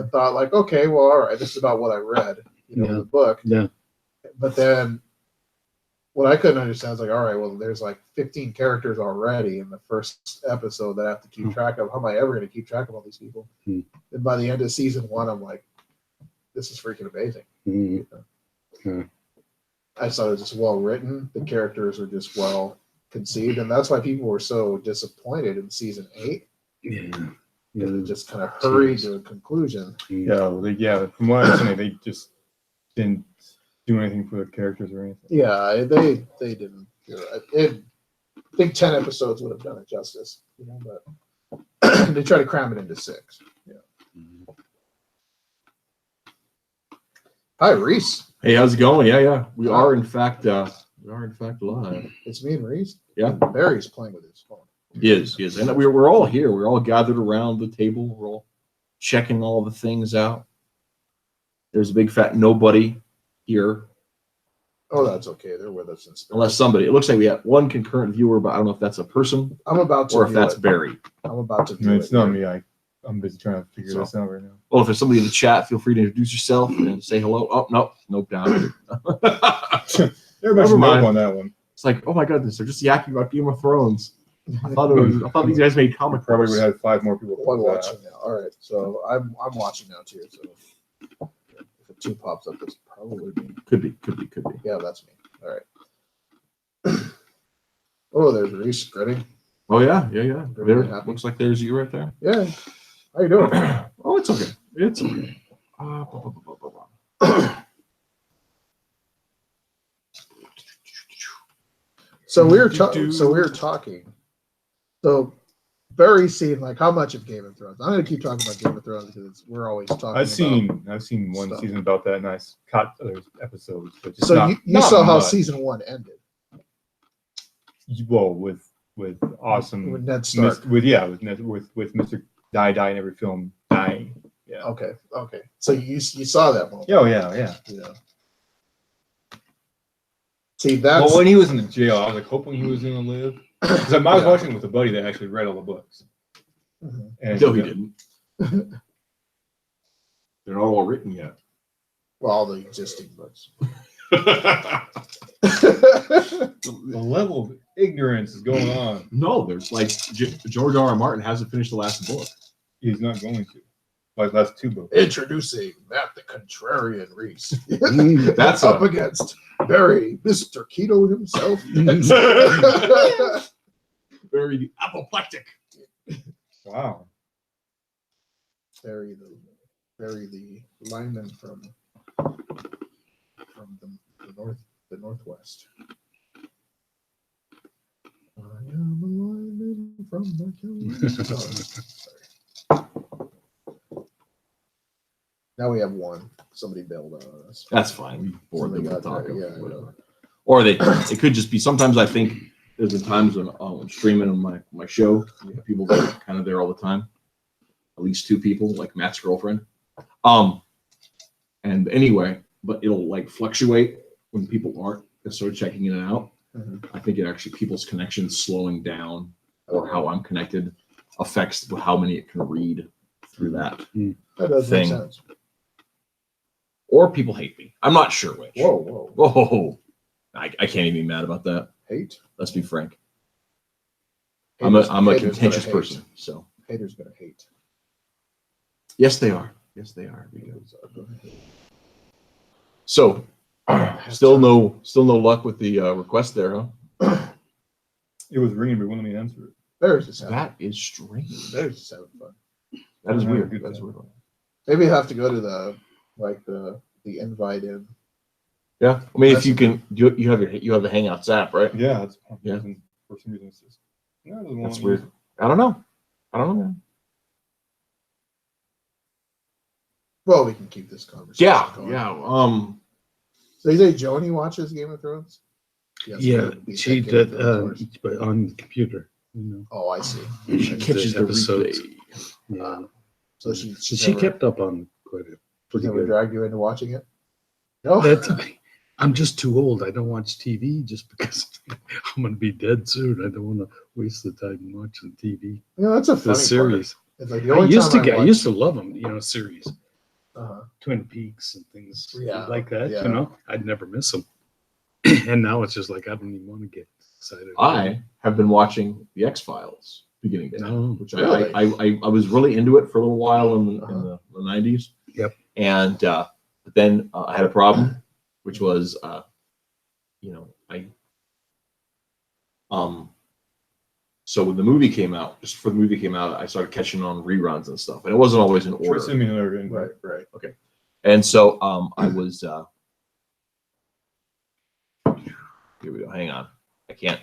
and thought like, okay, well, all right, this is about what I read, in the book. Yeah. But then what I couldn't understand was like, all right, well, there's like 15 characters already in the first episode that I have to keep track of. How am I ever going to keep track of all these people? And by the end of season 1, I'm like, this is freaking amazing. I thought it was just well written. The characters are just well conceived, and that's why people were so disappointed in season 8. It just kind of hurried to a conclusion. From what I understand, they just didn't do anything for the characters or anything. Yeah, they didn't. I think 10 episodes would have done it justice, but they try to cram it into 6. Hi, Reese. Hey, how's it going? Yeah. We are in fact live. It's me and Reese. Yeah. Barry's playing with his phone. He is. And we're all here. We're all gathered around the table. We're all checking all the things out. There's a big fat nobody here. Oh, that's okay. They're with us in spirit. Unless somebody. It looks like we have one concurrent viewer, but I don't know if that's a person. I'm about to or if that's Barry. I'm about to do It's not me. I'm busy trying to figure this out right now. Well, if there's somebody in the chat, feel free to introduce yourself and say hello. Oh, nope, down. Everybody should know on that one. It's like, oh my goodness, they're just yakking about Game of Thrones. I thought these guys made comic Probably books. would have 5 more people. One watching now. All right, so I'm watching now too. So if a 2 pops up, it's probably me. Could be. Yeah, that's me. All right. Oh, there's Reese grinning. Oh yeah. Really There, happy. looks like there's you right there. Yeah. How you doing? Oh, it's okay. It's okay. So we were talking. So Barry's seen like how much of Game of Thrones. I'm going to keep talking about Game of Thrones because we're always talking. I've seen one stuff. season about that, and I caught other episodes. But just So you saw how much. season 1 ended. Well, with awesome With Ned Stark. with Mr. Die in every film dying. Yeah. Okay. So you saw that moment. Oh yeah. Yeah. See, that's Well, when he was in the jail, I was like hoping he was gonna live because I was watching it with a buddy that actually read all the books. Mhm. And No, he didn't. They're not all written yet. well, all the existing books. The level of ignorance is going on. No, there's like George R. R. Martin hasn't finished the last book. He's not going to. Like last 2 books. Introducing Matt the Contrarian Reese. That's up against Barry, Mr. Keto himself. Very the apoplectic. Wow. Barry the lineman from the northwest. I am a lineman from the Sorry. Now we have one. Somebody bailed out on us. That's fine. We bored them Somebody with got talking. there, yeah, Whatever. Or it could just be. Sometimes I think there's been times when I'm streaming on my show. We have people that are kind of there all the time. At least 2 people, like Matt's girlfriend. And anyway, but it'll like fluctuate when people aren't sort of checking in and out. Mhm. I think it actually people's connections slowing down or how I'm connected affects how many it can read through that. That does Thing. make sense. Or people hate me. I'm not sure which. Whoa. Whoa. I can't even be mad about that. Hate? Let's be frank. I'm a Haters gonna contentious hate. person. So Haters gonna hate. yes, they are. Haters are gonna hate. So still no luck with the request there, huh? It was ringing, but wouldn't let me answer it. Barry's just having, That is strange. Barry's just having fun. That is Yeah, weird. good That's time. weird. Maybe you have to go to the invite in. Yeah. I mean, if you can, you have the Hangouts app, right? Yeah, that's Yeah. For some reason it's just no, it doesn't want That's to weird. use it. I don't know, man. Well, we can keep this conversation going. Yeah. So you say Joni watches Game of Thrones? Yes, Yeah, beat she that Game of did Thrones horse. but on the computer. Oh, I see. She catches the episodes. replay. Yeah. So she's She never, kept up on quite a she's pretty never good. dragged you into watching it? No? I'm just too old. I don't watch TV just because I'm going to be dead soon. I don't want to waste the time watching TV. That's a funny The series. Part. It's like the I only used time to love them, series. Twin Peaks and things Yeah, like that. yeah. You know, I'd never miss them. And now it's just like I don't even want to get excited. I have been watching the X-Files beginning to end, No. which Really? I was really into it for a little while in Uh-huh. the 90s. Yep. And but then I had a problem, which was, so when the movie came out, just before the movie came out, I started catching on reruns and stuff, and it wasn't always in True order. similar in Right. And so I was here we go. Hang on. I can't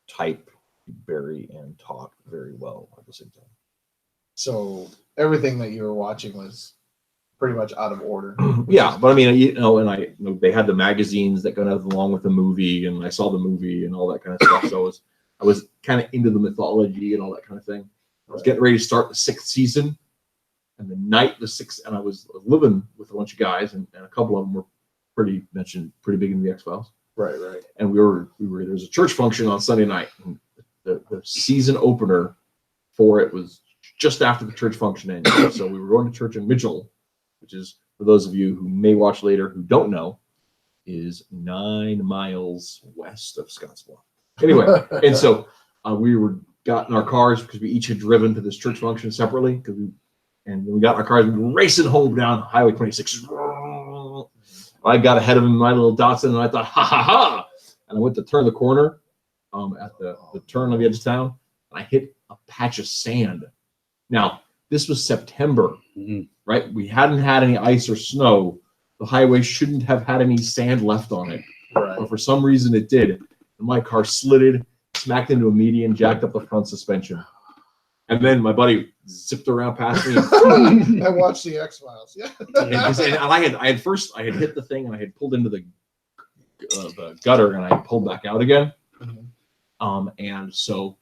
type very and talk very well at the same time. So everything that you were watching was pretty much out of order. Yeah, but I mean, and they had the magazines that go along with the movie, and I saw the movie and all that kind of stuff. So I was kind of into the mythology and all that kind of thing. I was getting ready to start the 6th season, and the night the 6th, and I was living with a bunch of guys, and a couple of them were pretty big in the X-Files. Right. And we were there was a church function on Sunday night, and the season opener for it was just after the church function ended. So we were going to church in Mitchell, which is, for those of you who may watch later who don't know, is 9 miles west of Scottsbluff. Anyway, and so we got in our cars because we each had driven to this church function separately, and we got in our cars and we were racing home down Highway 26. I got ahead of him in my little Datsun, and I thought, ha ha ha! And I went to turn the corner at the turn on the edge of town, and I hit a patch of sand. Now, this was September, right? We hadn't had any ice or snow. The highway shouldn't have had any sand left on it, Right. but for some reason it did. And my car slitted, smacked into a median, jacked up the front suspension. And then my buddy zipped around past me. I watched the X-Files. Yeah. And I had hit the thing, and I had pulled into the gutter, and I pulled back out again. And so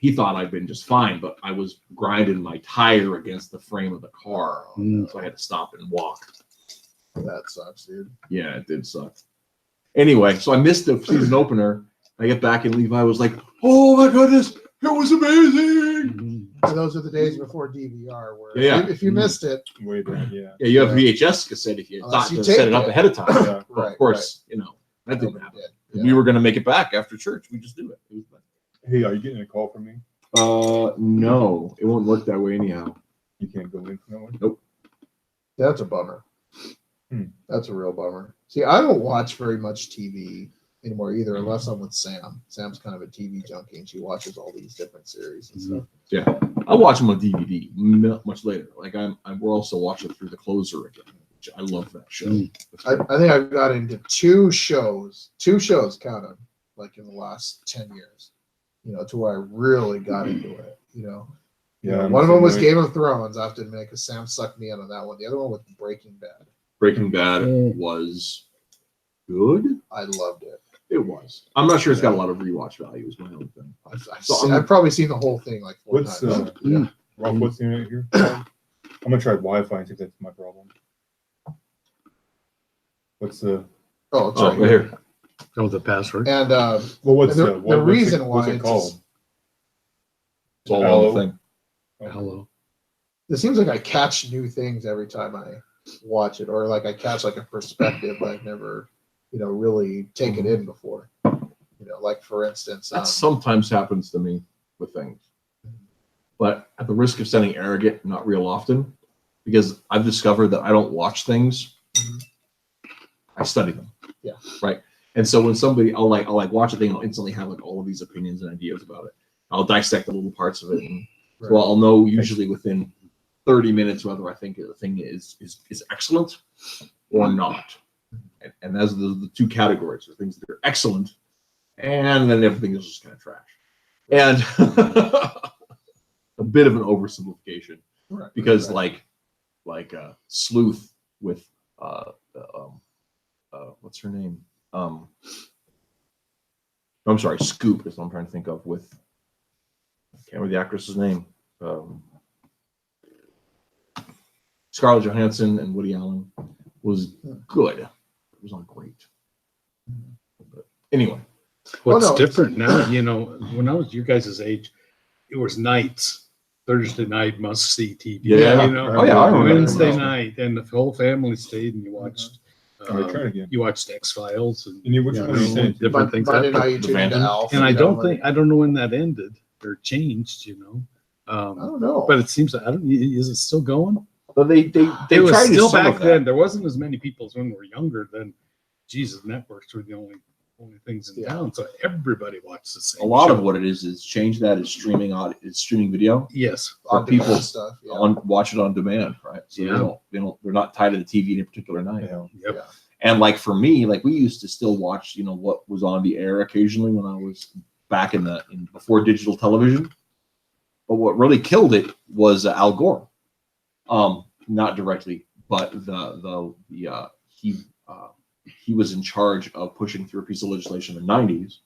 he thought I'd been just fine, but I was grinding my tire against the frame of the car, so I had to stop and walk. That sucks, dude. Yeah, it did suck. Anyway, so I missed the season opener. I get back, and Levi was like, "Oh my goodness, it was amazing!" So those are the days before DVR, where Yeah. if you missed it, way back, yeah. Yeah, you have VHS cassette if you Unless thought you to set it taped up it. ahead of time. Yeah. But Right, of course, that didn't nobody happen. did. Yeah. We were going to make it back after church. We just do it. It was fun. Hey, are you getting a call from me? No, it won't work that way anyhow. You can't go in for that one? That's a bummer. That's a real bummer. See, I don't watch very much TV anymore either, unless I'm with Sam. Sam's kind of a TV junkie, and she watches all these different series and stuff. I'll watch them on DVD much later. Like we're also watching Through the Closer again, which I love that show. I think I've got into two shows, count them, like in the last 10 years, to where I really got into it, Yeah. One of them was Game of Thrones, I have to admit, because Sam sucked me in on that one. The other one was Breaking Bad. Breaking Bad was good. I loved it. It was. I'm not sure it's got a lot of rewatch value. Is my only thing. I've probably seen the whole thing like 4 What's times. Rob, what's the internet here? I'm gonna try Wi-Fi and see if that's my problem. What's the Oh, it's Oh, right right here. here. Oh, the password. And well? What's the what's reason it, why what's it it's called? It's all Hello? one thing. Hello. it seems like I catch new things every time I watch it, or like I catch like a perspective I've never, really taken in before. Like for instance, That sometimes happens to me with things, but at the risk of sounding arrogant, not real often, because I've discovered that I don't watch things. I study them. Yeah. Right. And so when I'll watch a thing, I'll instantly have like all of these opinions and ideas about it. I'll dissect the little parts of it, and so I'll know usually within 30 minutes whether I think the thing is excellent or not. And those are the two categories: the things that are excellent, and then everything is just kind of trash. And a bit of an oversimplification, Right, because right. like Sleuth with what's her name? I'm sorry, Scoop is what I'm trying to think of. With I can't remember the actress's name. Scarlett Johansson and Woody Allen was good. It was not great. But anyway, What's no. different now, when I was your guys' age, it was nights. Thursday night must see TV. Yeah. You know, Oh, yeah, I remember Wednesday that. night, and the whole family stayed, and you watched. All right, try it again. You watched X-Files and And you, which you one are you know, saying? different things. Monday happened. night you The tune into Phantom? Alf. And I you know, don't know when that ended or changed. You know, I don't know. but it seems I don't. Is it still going? But they It was tried to do still some back of that. then. There wasn't as many people as when we were younger. Then, Jesus, networks were the only things in Yeah. town, so everybody watched the same. A lot show. of what it is change that is streaming video. Yes. on people demand stuff. Yeah. Watch it on demand, right? So Yeah. they're not tied to the TV in a particular night. Yeah. Yep. Yeah. And like for me, like we used to still watch, what was on the air occasionally when I was back before digital television. But what really killed it was Al Gore. Not directly, but he was in charge of pushing through a piece of legislation in the 90s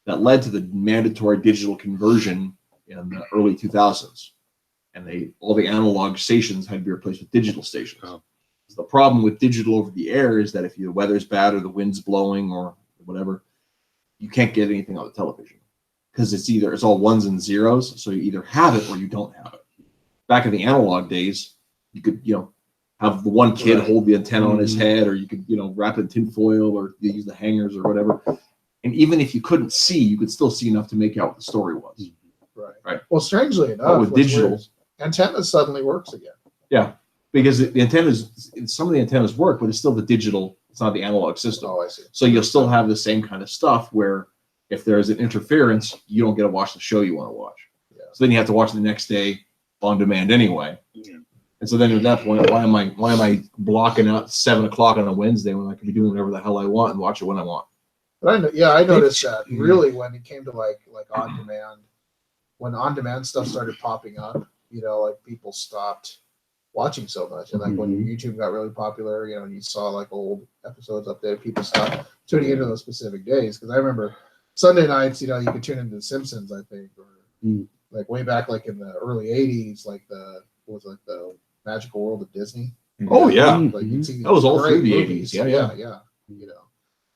that led to the mandatory digital conversion in the early 2000s. And all the analog stations had to be replaced with digital stations. Oh. The problem with digital over the air is that if the weather's bad or the wind's blowing or whatever, you can't get anything on the television because it's all ones and zeros. So you either have it or you don't have it. Back in the analog days, you could, have the one kid Right. hold the antenna on his Mhm. head, or you could, wrap it in tinfoil, or you use the hangers or whatever. And even if you couldn't see, you could still see enough to make out what the story was. Right. Right. Well, strangely enough, with what's digital- weird is antenna suddenly works again. Yeah, because the antennas, some of the antennas work, but it's still the digital. It's not the analog system. Oh, I see. So you'll still have the same kind of stuff where if there's an interference, you don't get to watch the show you want to watch. Yeah. So then you have to watch it the next day on demand anyway. Yeah. And so then at that point, why am I blocking out 7 o'clock on a Wednesday when I can be doing whatever the hell I want and watch it when I want? But I noticed that Mhm. really when it came to like on demand, when on demand stuff started popping up, like people stopped watching so much. And like when YouTube got really popular, and you saw like old episodes up there, people stopped tuning into those specific days. Because I remember Sunday nights, you could tune into The Simpsons, I think, or Mm. like way back like in the early '80s, like the Magical World of Disney. Oh yeah, Like you'd see That was all great through the movies. 80s. Yeah. Yeah.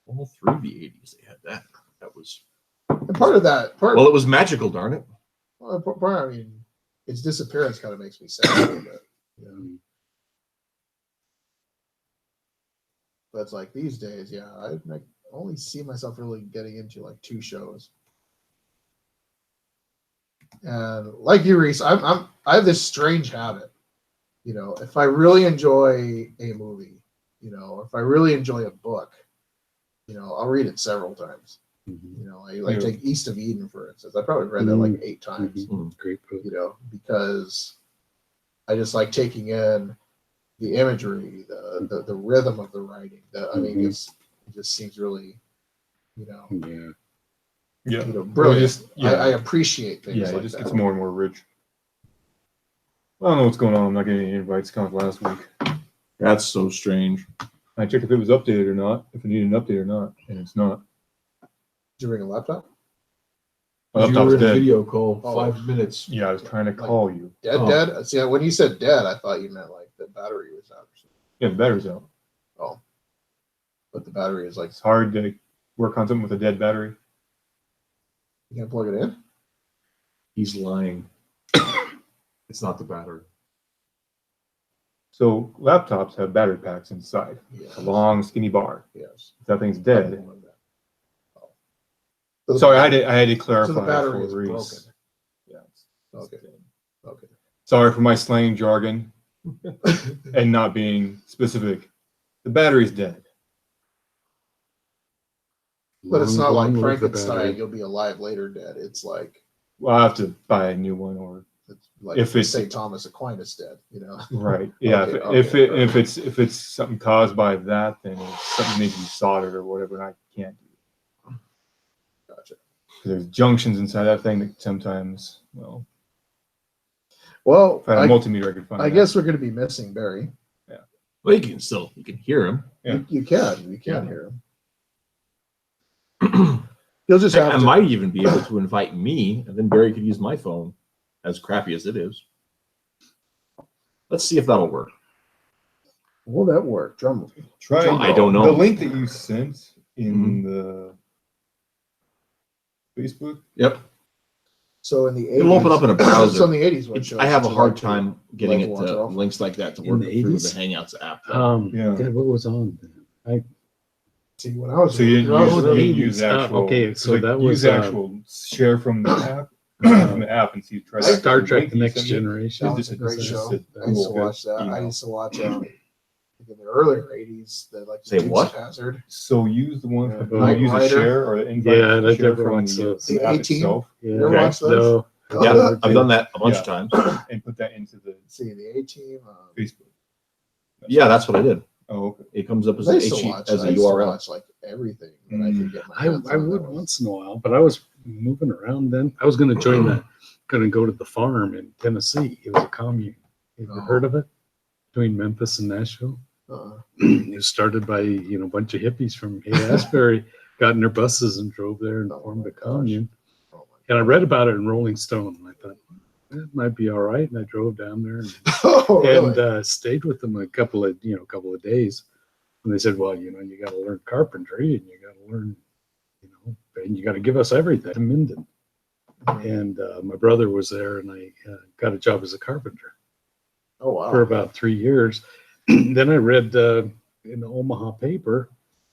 All through the 80s, they had that. That was And part of that, it was magical, darn it. I mean, its disappearance kind of makes me sad a little bit. But it's like these days, I only see myself really getting into like 2 shows. And like you, Reese, I have this strange habit. If I really enjoy a movie, or if I really enjoy a book, I'll read it several times. I take East of Eden, for instance. I probably read that like 8 times. Great book. Because I just like taking in the imagery, the rhythm of the writing. I mean, it just seems really, Yeah. Yeah. brilliant. Yeah. I appreciate things Yeah, it like just that. gets more and more rich. I don't know what's going on. I'm not getting any invites. Kind of last week. That's so strange. I checked if it was updated or not, if it needed an update or not, and it's not. Did you bring a laptop? My You were laptop's in a dead. video call Oh. 5 minutes. Yeah, I was trying to call you. Dead, Oh. dead? See, when you said dead, I thought you meant like the battery was out or something. Yeah, the battery's out. Oh. But the battery is like, It's hard to work on something with a dead battery. you can't plug it in? He's lying. It's not the battery. So laptops have battery packs inside. Yes. A long, skinny bar. Yes. If that thing's dead. Oh. So the Sorry, I battery- had to clarify. So the battery for is Reese. broken. Yeah. Okay. Okay. Sorry for my slang jargon and not being specific. The battery's dead. But it's not like Long live the Frankenstein, battery. you'll be alive later dead. It's like Well, I'll have to buy a new one or it's like If it's- St. Thomas Aquinas dead, right. Yeah. Okay, If it's something caused by that, then it's something needs to be soldered or whatever, and I can't do. Gotcha. There's junctions inside that thing that sometimes, well, Well, if I had a multimeter, I could find. I that. guess we're going to be missing Barry. Well, you can hear him. Yeah. You can Yeah. hear him. You'll just have I to. might even be able to invite me, and then Barry could use my phone, as crappy as it is. Let's see if that'll work. Will that work? Drum roll. Try. I don't know. The link that you sent in Mm-hmm. the Facebook. Yep. So in the 80s, It'll open up in a browser. So in the 80s, what shows I have a did you hard like time getting it like watch to off? links like that to In work the through the 80s? Hangouts app. Yeah. God, what was on then? See, when I was So you didn't when I was use, the really- you didn't use 80s. actual. Okay, so like, that use was, actual share from the app, from the app, and see. Try to Star actually Trek: link The you Next send me. Generation. that was a great This is show. it. I used to Cool. watch that. I Email. used to watch in the earlier 80s, like Say Dukes what? of Hazzard. So use the one. Yeah. From, Knight use a Rider. share or an invite Yeah, I share never from watched the, those. The app A-Team? itself, Yeah, You ever watch those? no. Yeah, I've did. done that a bunch Yeah. of times. and put that into the See the A-Team. Facebook. Yeah, that's what I did. Oh, okay. It comes up as I an used to HE watch. as I a used to URL. watch like everything that I could get my I hands on. would That was- once in a while, but I was moving around then. I was going to join going to go to the farm in Tennessee. It was a commune. You ever heard of it? Between Memphis and Nashville. It was started by, a bunch of hippies from Asbury, got in their buses and drove there and Oh formed my a commune. Oh my And I read about it in Rolling Stone, and I thought, it might be all right. And I drove down there and, Oh, really? and stayed with them a couple of days. And they said, well, you got to learn carpentry, and you got to learn, and you got to give us everything. To Minden. And my brother was there, and I got a job as a carpenter Oh, wow. for about 3 years. Then I read in the Omaha paper,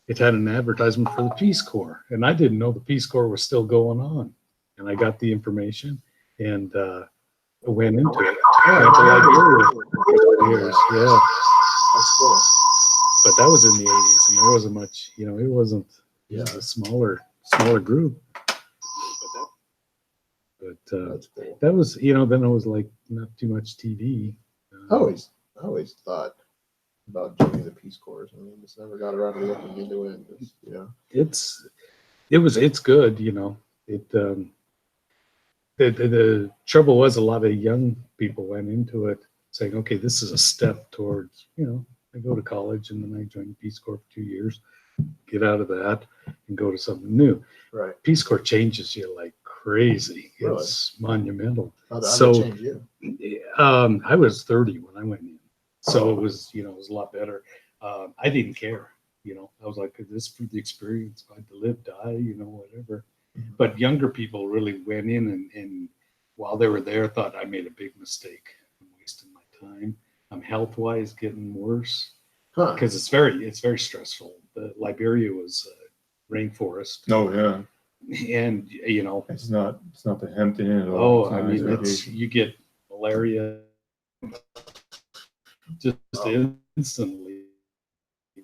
it had an advertisement for the Peace Corps, and I didn't know the Peace Corps was still going on. And I got the information and I went into it. Went to Liberia for 4 years, yeah. That's cool. But that was in the 80s, and there wasn't much, it wasn't. It was a smaller group. But That's cool. that was, then it was like not too much TV. I always thought about joining the Peace Corps. I mean, just never got around to looking into it. It's good, It the trouble was a lot of young people went into it saying, okay, this is a step towards, I go to college and then I joined the Peace Corps for 2 years, get out of that and go to something new. Right. Peace Corps changes you like crazy. Really? It's monumental. How did So- it change you? I was 30 when I went in. So it was, it was a lot better. I didn't care, I was like, this for the experience, if I had to live, die, whatever. Mhm. But younger people really went in and while they were there, thought I made a big mistake. I'm wasting my time. I'm health-wise getting worse Huh. because it's very stressful. The Liberia was rainforest, No, yeah. and It's not the Hampton Inn at all. oh, I mean, you get malaria just instantly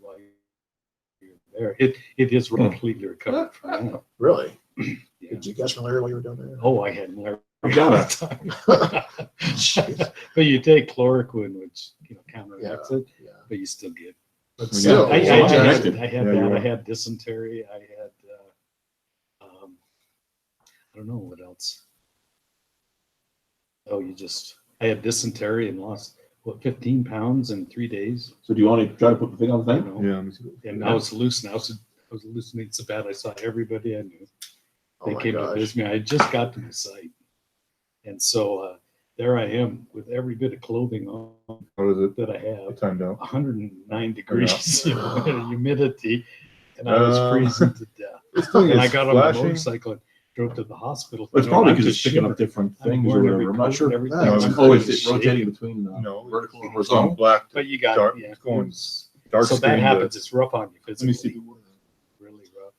while you're there. It is completely recovered from that. Really? Yeah. Did you catch malaria while you were down there? Oh, I had malaria You got all the time. But you take chloroquine, which counteracts it, Yeah. but you still get. But Yeah. still, I Yeah. had Connected. that. Yeah, you I are. had dysentery. I had. I don't know what else. Oh, I had dysentery and lost 15 pounds in 3 days. So do you want to try to put the thing on the You thing? know? Yeah. let me see. And I was hallucinating. I was hallucinating so bad. I saw everybody I knew. oh They my came to gosh. visit me. I had just got to my site, and so there I am with every bit of clothing on How was it? that I have. It timed out. 109 degrees, humidity, and I was Um, freezing to death. This thing And I is got on my flashing. motorcycle and drove to the hospital. It's You know, probably I'm because it's just picking up shivering. different I'm things or wearing every whatever. I'm not coat sure. and everything. No, I'm Oh, is in it shape. rotating between No, vertical and it's going horizontal? black. But you got dark. yeah. It's going it's- dark so that screen to- happens. It's rough on you Let me physically. see. Really rough.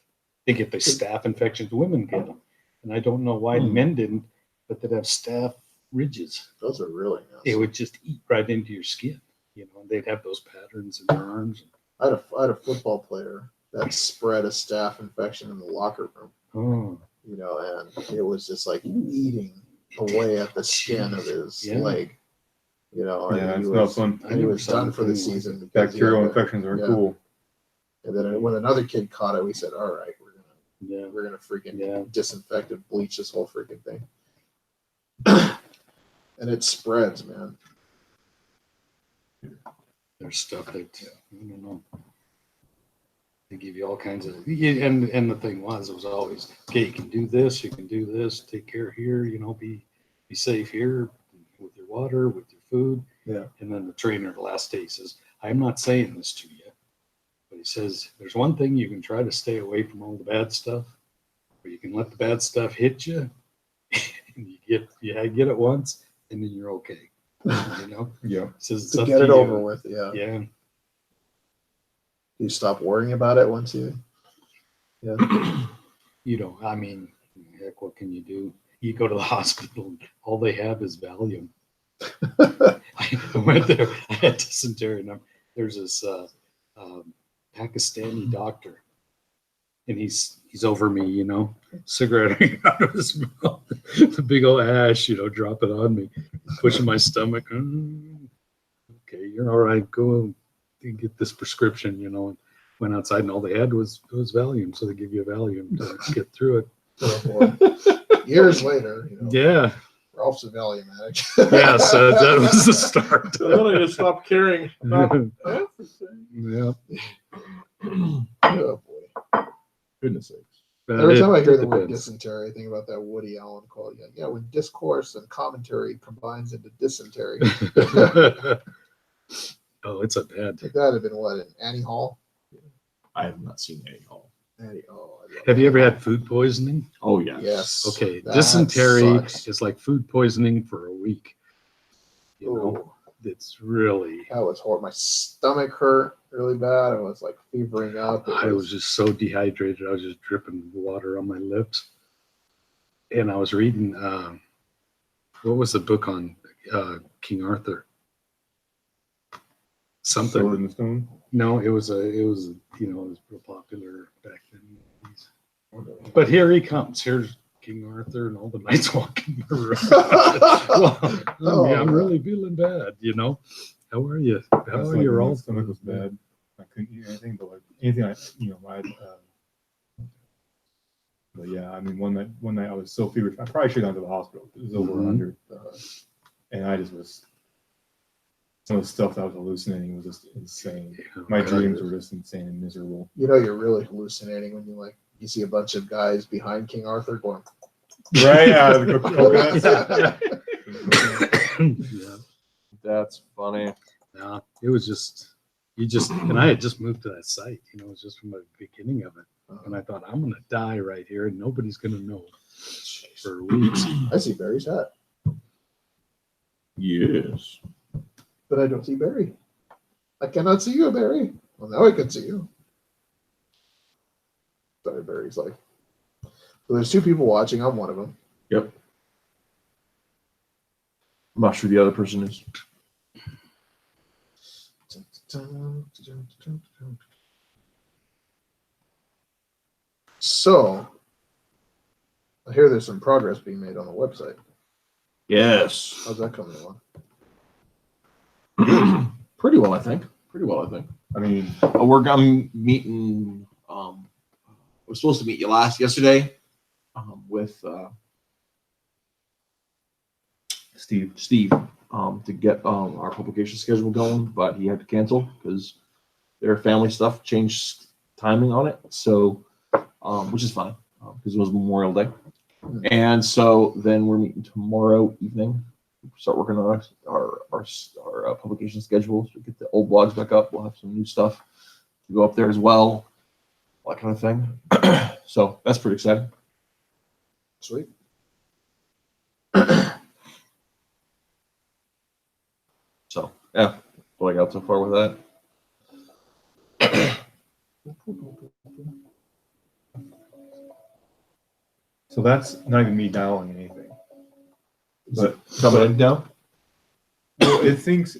They get the staph infections. Women get them, and I don't know why men didn't, but they'd have staph ridges. Those are really nasty. It would just eat right into your skin. And they'd have those patterns in their arms. I had a football player that spread a staph infection in the locker room, Oh, and it was just like eating away at the skin of his Yeah. leg, and Yeah, he it's not was, fun. and he was done for the season. because he Bacterial had infections are yeah. cool. And then when another kid caught it, we said, "All right, yeah. we're gonna freaking Yeah. disinfect and bleach this whole freaking thing." And it spreads, man. There's stuff that I don't know. They give you all kinds of and the thing was, it was always, okay, you can do this, take care here, be safe here with your water, with your food. Yeah. And then the trainer the last day says, I'm not saying this to you, but he says there's one thing you can try to stay away from all the bad stuff, or you can let the bad stuff hit you and you get it once, and then you're okay. You know, Yeah. so it's To up get it you. over with, yeah. Yeah. You stop worrying about it once you. Yeah. You know, I mean, heck, what can you do? You go to the hospital, all they have is Valium. I went there, I had dysentery, and there's this Pakistani doctor, and he's over me, you know, cigarette hanging out of his mouth, the big old ash, you know, dropping on me, pushing my stomach. Okay, you're all right. Go and get this prescription, you know. And went outside, and all they had was Valium, so they give you a Valium to get through it. Oh, boy. Years later, you know, Yeah. Ralph's a Valium addict. Yes, that was the start. I just stopped caring. Yeah. Oh, boy. Goodness sakes. But Every time I hear the it word depends. dysentery, I think about that Woody Allen quote. Yeah, when discourse and commentary combines into dysentery. Oh, it's a bad. Like that had been what, in Annie Hall? I have not seen Annie Hall. Annie, oh, I love Have you Annie ever Hall. had food poisoning? Oh yeah. Yes. Okay, That dysentery sucks. is like food poisoning for a week. You know, Ooh, it's really. that was horrible. My stomach hurt really bad. I was like fevering up. It I was just so dehydrated. I was just dripping water on my lips. And I was reading, what was the book on King Arthur? Something. Sword in the Stone. No, it was you know, it was real popular back then. But here he comes. Here's King Arthur and all the knights walking around. Well, I'm really feeling bad, you know. How are you? How That's are like you when all? my stomach was bad. I couldn't eat anything, but like anything but yeah, I mean, one night I was so feverish. I probably should have gone to the hospital. It was over Mhm. 100, and I just was. Some of the stuff that I was hallucinating was just insane. Oh, My God. dreams were just insane and miserable. You know, you're really hallucinating when you see a bunch of guys behind King Arthur going. Right? Yeah. The coconuts. Yeah. That's funny. No, it was just and I had just moved to that site, you know, it was just from the beginning of it. And I thought, I'm gonna die right here and nobody's gonna know for weeks. I see Barry's hat, Yes. but I don't see Barry. I cannot see you, Barry. Well, now I can see you. Sorry, Barry's like. So there's two people watching. I'm one of them. Yep. I'm not sure the other person is. So I hear there's some progress being made on the website. Yes. How's that coming along? Pretty well, I think. I mean, I'm meeting. We're supposed to meet you yesterday, with Steve. to get our publication schedule going, but he had to cancel because their family stuff changed timing on it. So, which is fine because it was Memorial Day, and so then we're meeting tomorrow evening. Start working on our publication schedules. We get the old blogs back up. We'll have some new stuff to go up there as well, all that kind of thing. So that's pretty exciting. Sweet. So yeah, what I got so far with that. So that's not even me dialing anything. But Coming in now. well, it thinks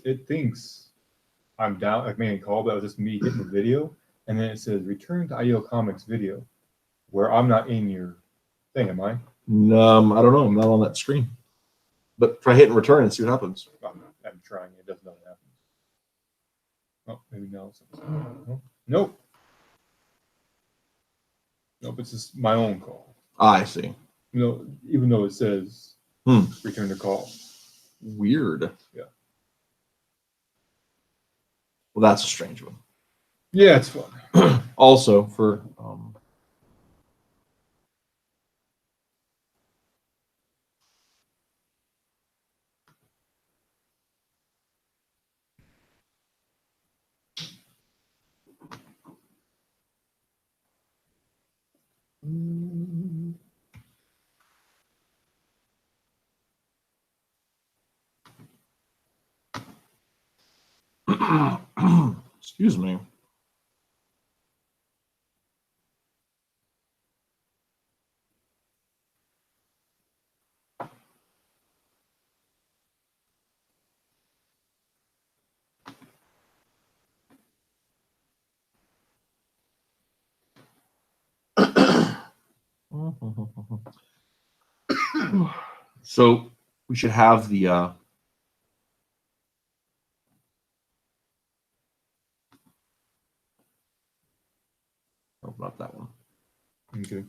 I'm down, like making a call, but it was just me hitting the video, and then it says return to IO Comics video, where I'm not in your thing, am I? I don't know. I'm not on that screen. But try hitting return and see what happens. I'm trying. It does not happen. Oh, maybe no. Nope. Nope. It's just my own call. I see. No, even though it says Hmm. return to call. Weird. Yeah. Well, that's a strange one. Yeah, it's fun. Also, for Excuse me. So we should have the oh, not that one. Okay.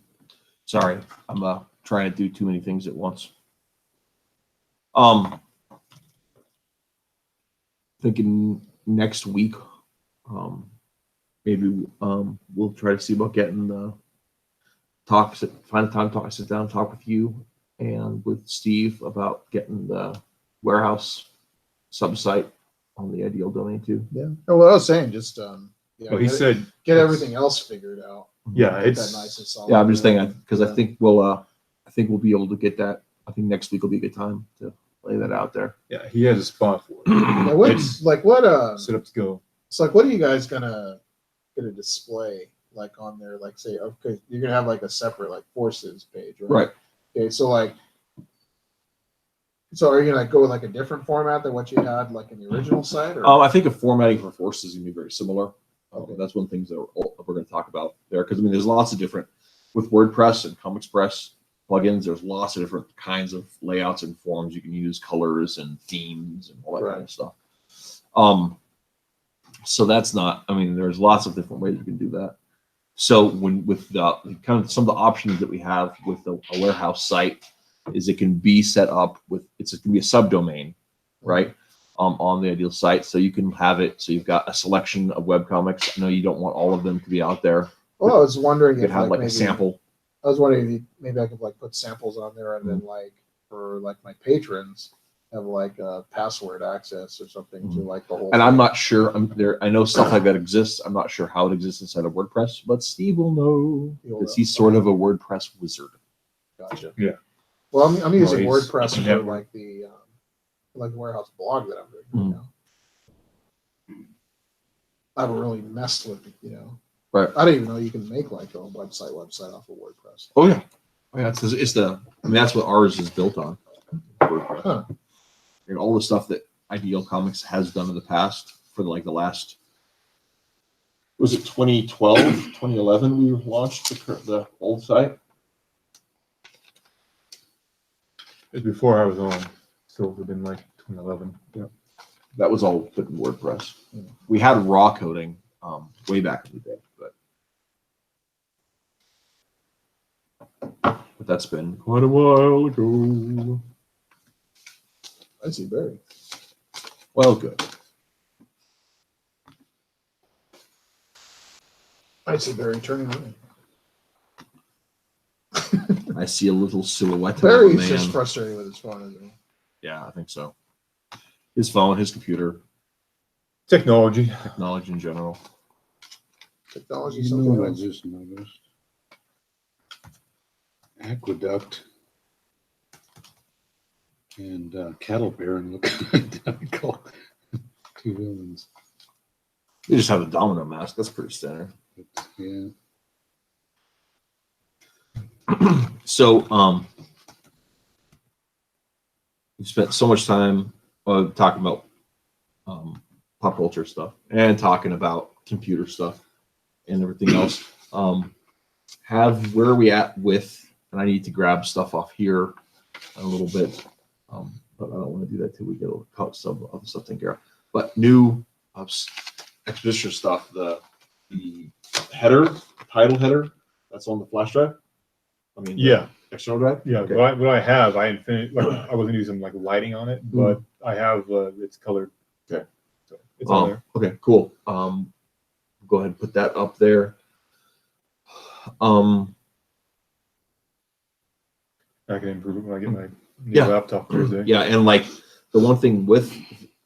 Sorry, I'm trying to do too many things at once. Thinking next week, maybe we'll try to see about getting the find a time to sit down, talk with you and with Steve about getting the warehouse subsite on the ideal domain too. Yeah. Oh, what I was saying, just Well, he said, get everything else figured out. yeah, Get it's that nice and solid. Yeah, I'm just thinking because Yeah. I think we'll be able to get that. I think next week will be a good time to lay that out there. yeah, he has a spot for it. Now, what's like what Set up to go. it's like what are you guys gonna display like on there? Like say okay, you're gonna have like a separate like forces page, right? Right. Okay, so like so are you gonna go with like a different format than what you had like in the original site or I think a formatting for forces is gonna be very similar. Okay. That's one of the things that we're going to talk about there because I mean there's lots of different with WordPress and ComExpress plugins. There's lots of different kinds of layouts and forms you can use, colors and themes and all that kind of stuff. So that's not. I mean, there's lots of different ways you can do that. So when with the kind of some of the options that we have with a warehouse site is it can be set up with it's going to be a subdomain, right? On the ideal site, so you can have it. So you've got a selection of webcomics. I know you don't want all of them to be out there. well I was wondering You if could have like maybe, a sample. I was wondering if maybe I could like put samples on there and then like for like my patrons have like password access or something to like the whole And I'm thing. not sure. I'm there. I know stuff like that exists. I'm not sure how it exists inside of WordPress, but Steve will know You'll because know. he's sort of a WordPress wizard. Gotcha. Yeah. Well, I'm using he's WordPress for never- like the warehouse blog that I'm doing right now. I haven't really messed with it, Right. I didn't even know you can make like a website off of WordPress. Oh yeah. It's the. I mean, that's what ours is built on. WordPress. Huh. And all the stuff that Ideal Comics has done in the past for like the last. Was it 2012, 2011? We launched the old site. It's before I was on, so it would have been like 2011. Yeah. That was all put in WordPress. Yeah. We had raw coding way back in the day, but that's been quite a while ago. I see Barry. Well, good. I see Barry turning on. I see a little silhouette of a Barry's just man. frustrated with his phone, isn't he? Yeah, I think so. His phone, his computer, Technology. technology in general. Technology, You know something what I else. just noticed? Aqueduct and Cattle Baron look identical. Two villains. They just have a domino mask. That's pretty standard. But, yeah. So, we spent so much time talking about pop culture stuff and talking about computer stuff and everything else. Where are we at with? And I need to grab stuff off here a little bit, but I don't want to do that till we get some other stuff taken care of. But new exposition stuff. The header, title header, that's on the flash drive. I mean, Yeah. external drive. Yeah. Okay. What I have, I hadn't finished. Like, I wasn't using like lighting on it, but I have it's colored. Okay. So it's on there. Okay, cool. Go ahead and put that up there. I can improve it when I get my new Yeah. laptop Thursday. Yeah, and like the one thing with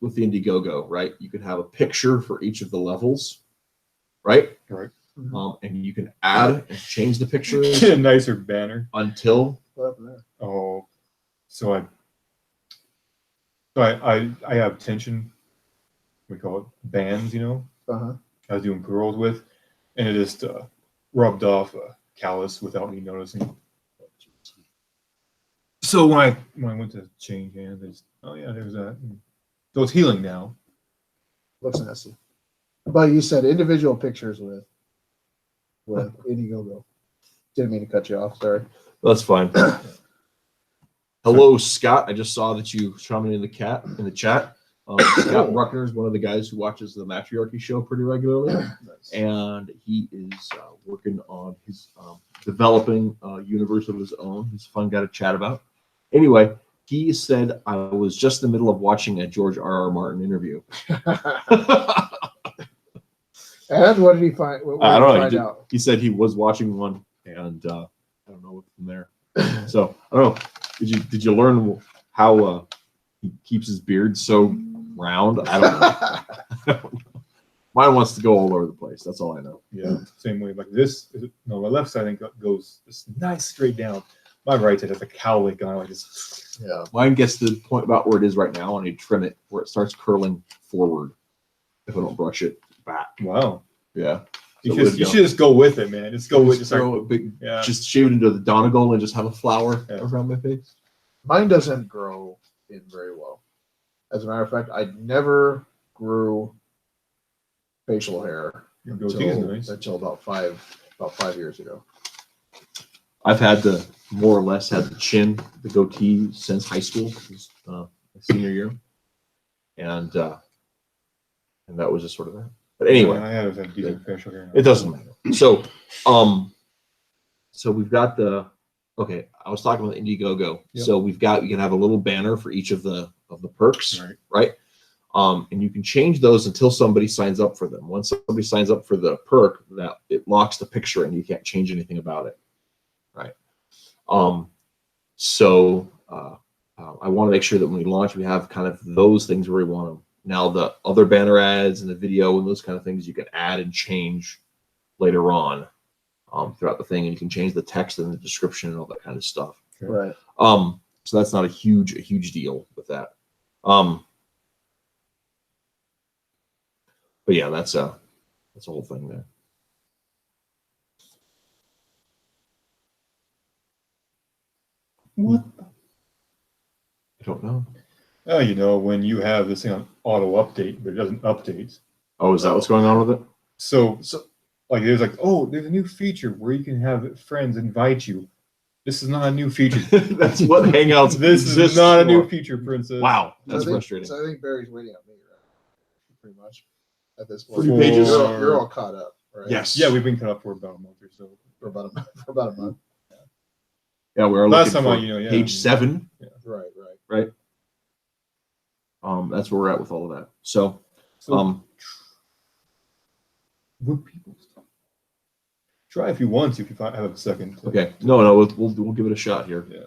the Indiegogo, right? You could have a picture for each of the levels, right? Right. And you can add and change the picture Get a nicer banner. until What happened there? Oh, so I have tension we call it bands, you know, Uh-huh. I was doing girls with, and it just rubbed off a callus without me noticing. So when I went to change hands, I just, oh yeah, there's that. So it's healing now. Looks nasty. But you said individual pictures with Indiegogo. Didn't mean to cut you off. Sorry. That's fine. Hello, Scott. I just saw that you commented in the chat. Scott Bruckner is one of the guys who watches the Matriarchy show pretty regularly, and he is working on his developing a universe of his own. He's a fun guy to chat about. Anyway, he said, I was just in the middle of watching a George R.R. Martin interview. And what did he find? What I don't know. Find out? He said he was watching one, and I don't know what from there. So I don't know. Did you learn how he keeps his beard so round? I don't know. Mine wants to go all over the place. That's all I know. Yeah, same way. Like this, no, my left side I think goes this nice straight down. My right side has a cowlick on it, like this. Yeah. Mine gets to the point about where it is right now, and I trim it where it starts curling forward if I don't brush it back. Wow. Yeah. You So should just go with it, man. Just go with just it. throw a big, Yeah. just shave it into the Donegal and just have a flower around my face. Mine doesn't grow in very well. As a matter of fact, I never grew facial hair Your goatee is nice. until about five years ago. I've had more or less had the chin, the goatee since high school, my senior year, and that was just sort of that. But anyway, I have a decent facial hair. it doesn't matter. So, so we've got okay. I was talking about Indiegogo. Yep. So we can have a little banner for each of the perks, right? And you can change those until somebody signs up for them. Once somebody signs up for the perk, that it locks the picture and you can't change anything about it, right? So I want to make sure that when we launch, we have kind of those things where we want them. Now the other banner ads and the video and those kind of things you can add and change later on throughout the thing, and you can change the text and the description and all that kind of stuff. Okay. Right. So that's not a huge deal with that. But yeah, that's a whole thing there. What? I don't know. Oh, you know, when you have this thing on auto update, but it doesn't update. Oh, is that what's going on with it? So like there's a new feature where you can have friends invite you. This is not a new feature. That's what Hangouts. This is exists not a for. new feature, Princess. Wow, So that's I think, frustrating. So I think Barry's waiting on me, right? Pretty much at this point. 3 pages? You're all caught up, right? Yes. Yeah, we've been cut up for about a month or so. For about a month. Yeah, we are Last looking time for yeah. page 7. Right. That's where we're at with all of that. So, would people try if you want to, if you have a second? okay, no, we'll give it a shot here. Yeah.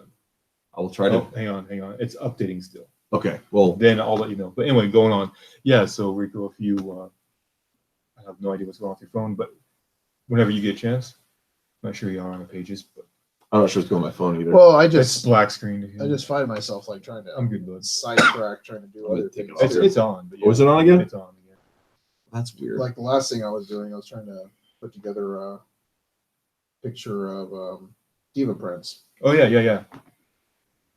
I will try to. Hang on. It's updating still. Okay, well, Then I'll let you know. But anyway, going on. Yeah, so Rico, if you, I have no idea what's going on with your phone, but whenever you get a chance, I'm not sure you are on the pages, but I'm not sure what's going on my phone either. Well, I it's just black screen. I just find myself like trying to I'm good, bud. sidetrack, trying to do I'm gonna other take things. it off. It's on. But Oh, is it on again? It's on again. That's weird. Like the last thing I was doing, I was trying to put together a picture of Diva Prince. Oh yeah.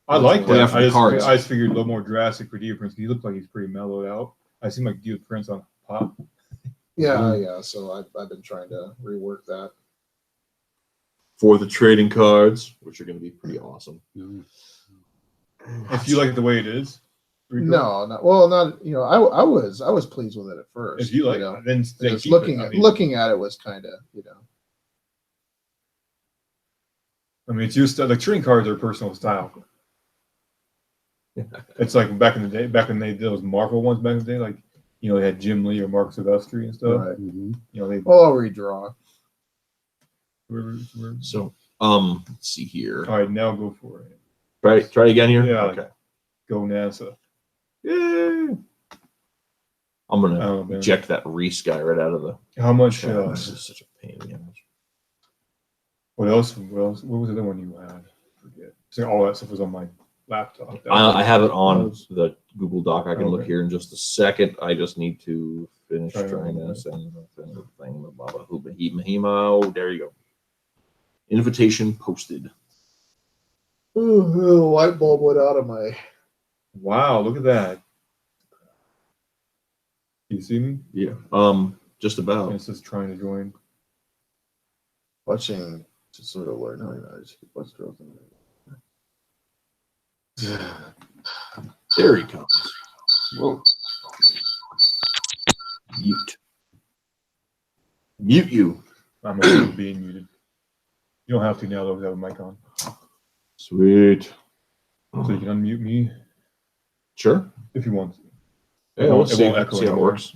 I like Yeah, that. for the cards. I just figured a little more drastic for Dia Prince. He looked like he's pretty mellowed out. I seem like Dia Prince on pop. Yeah. So I've been trying to rework that. For the trading cards, which are going to be pretty awesome. If you like it the way it is, Rico, No, not. I was pleased with it at first. If you like, then Just keep looking it. looking at it was kind of I mean, it's your style. Like trading cards are personal style. It's like back in the day. Back when they did those Marvel ones back in the day, like they had Jim Lee or Mark Silvestri and stuff. Right. They. Well, I'll redraw. So, let's see here. All right, now go for it. Try again here. Yeah. Okay. Go NASA. Yay. I'm gonna Oh, man. eject that Reese guy right out of the. How much? This is such a pain in the ass. What else? What was the other one you had? I forget. So all that stuff was on my laptop. I have it on the Google Doc. I can look here in just a second. I just need to finish Try to trying remember. to send the thing. Baba Hooba Mahima. Oh, there you go. Invitation posted. Ooh, the light bulb went out of my. Wow, look at that. You see me? Yeah. Just about. And it says trying to join. Watching to sort of learn how to just what's drove them. There he comes. Whoa. Mute. Mute you. I'm okay with being muted. You don't have to now though, because I have a mic on. Sweet. So you can unmute me Sure. if you want. Yeah, It we'll won't see, echo see how it anymore. works.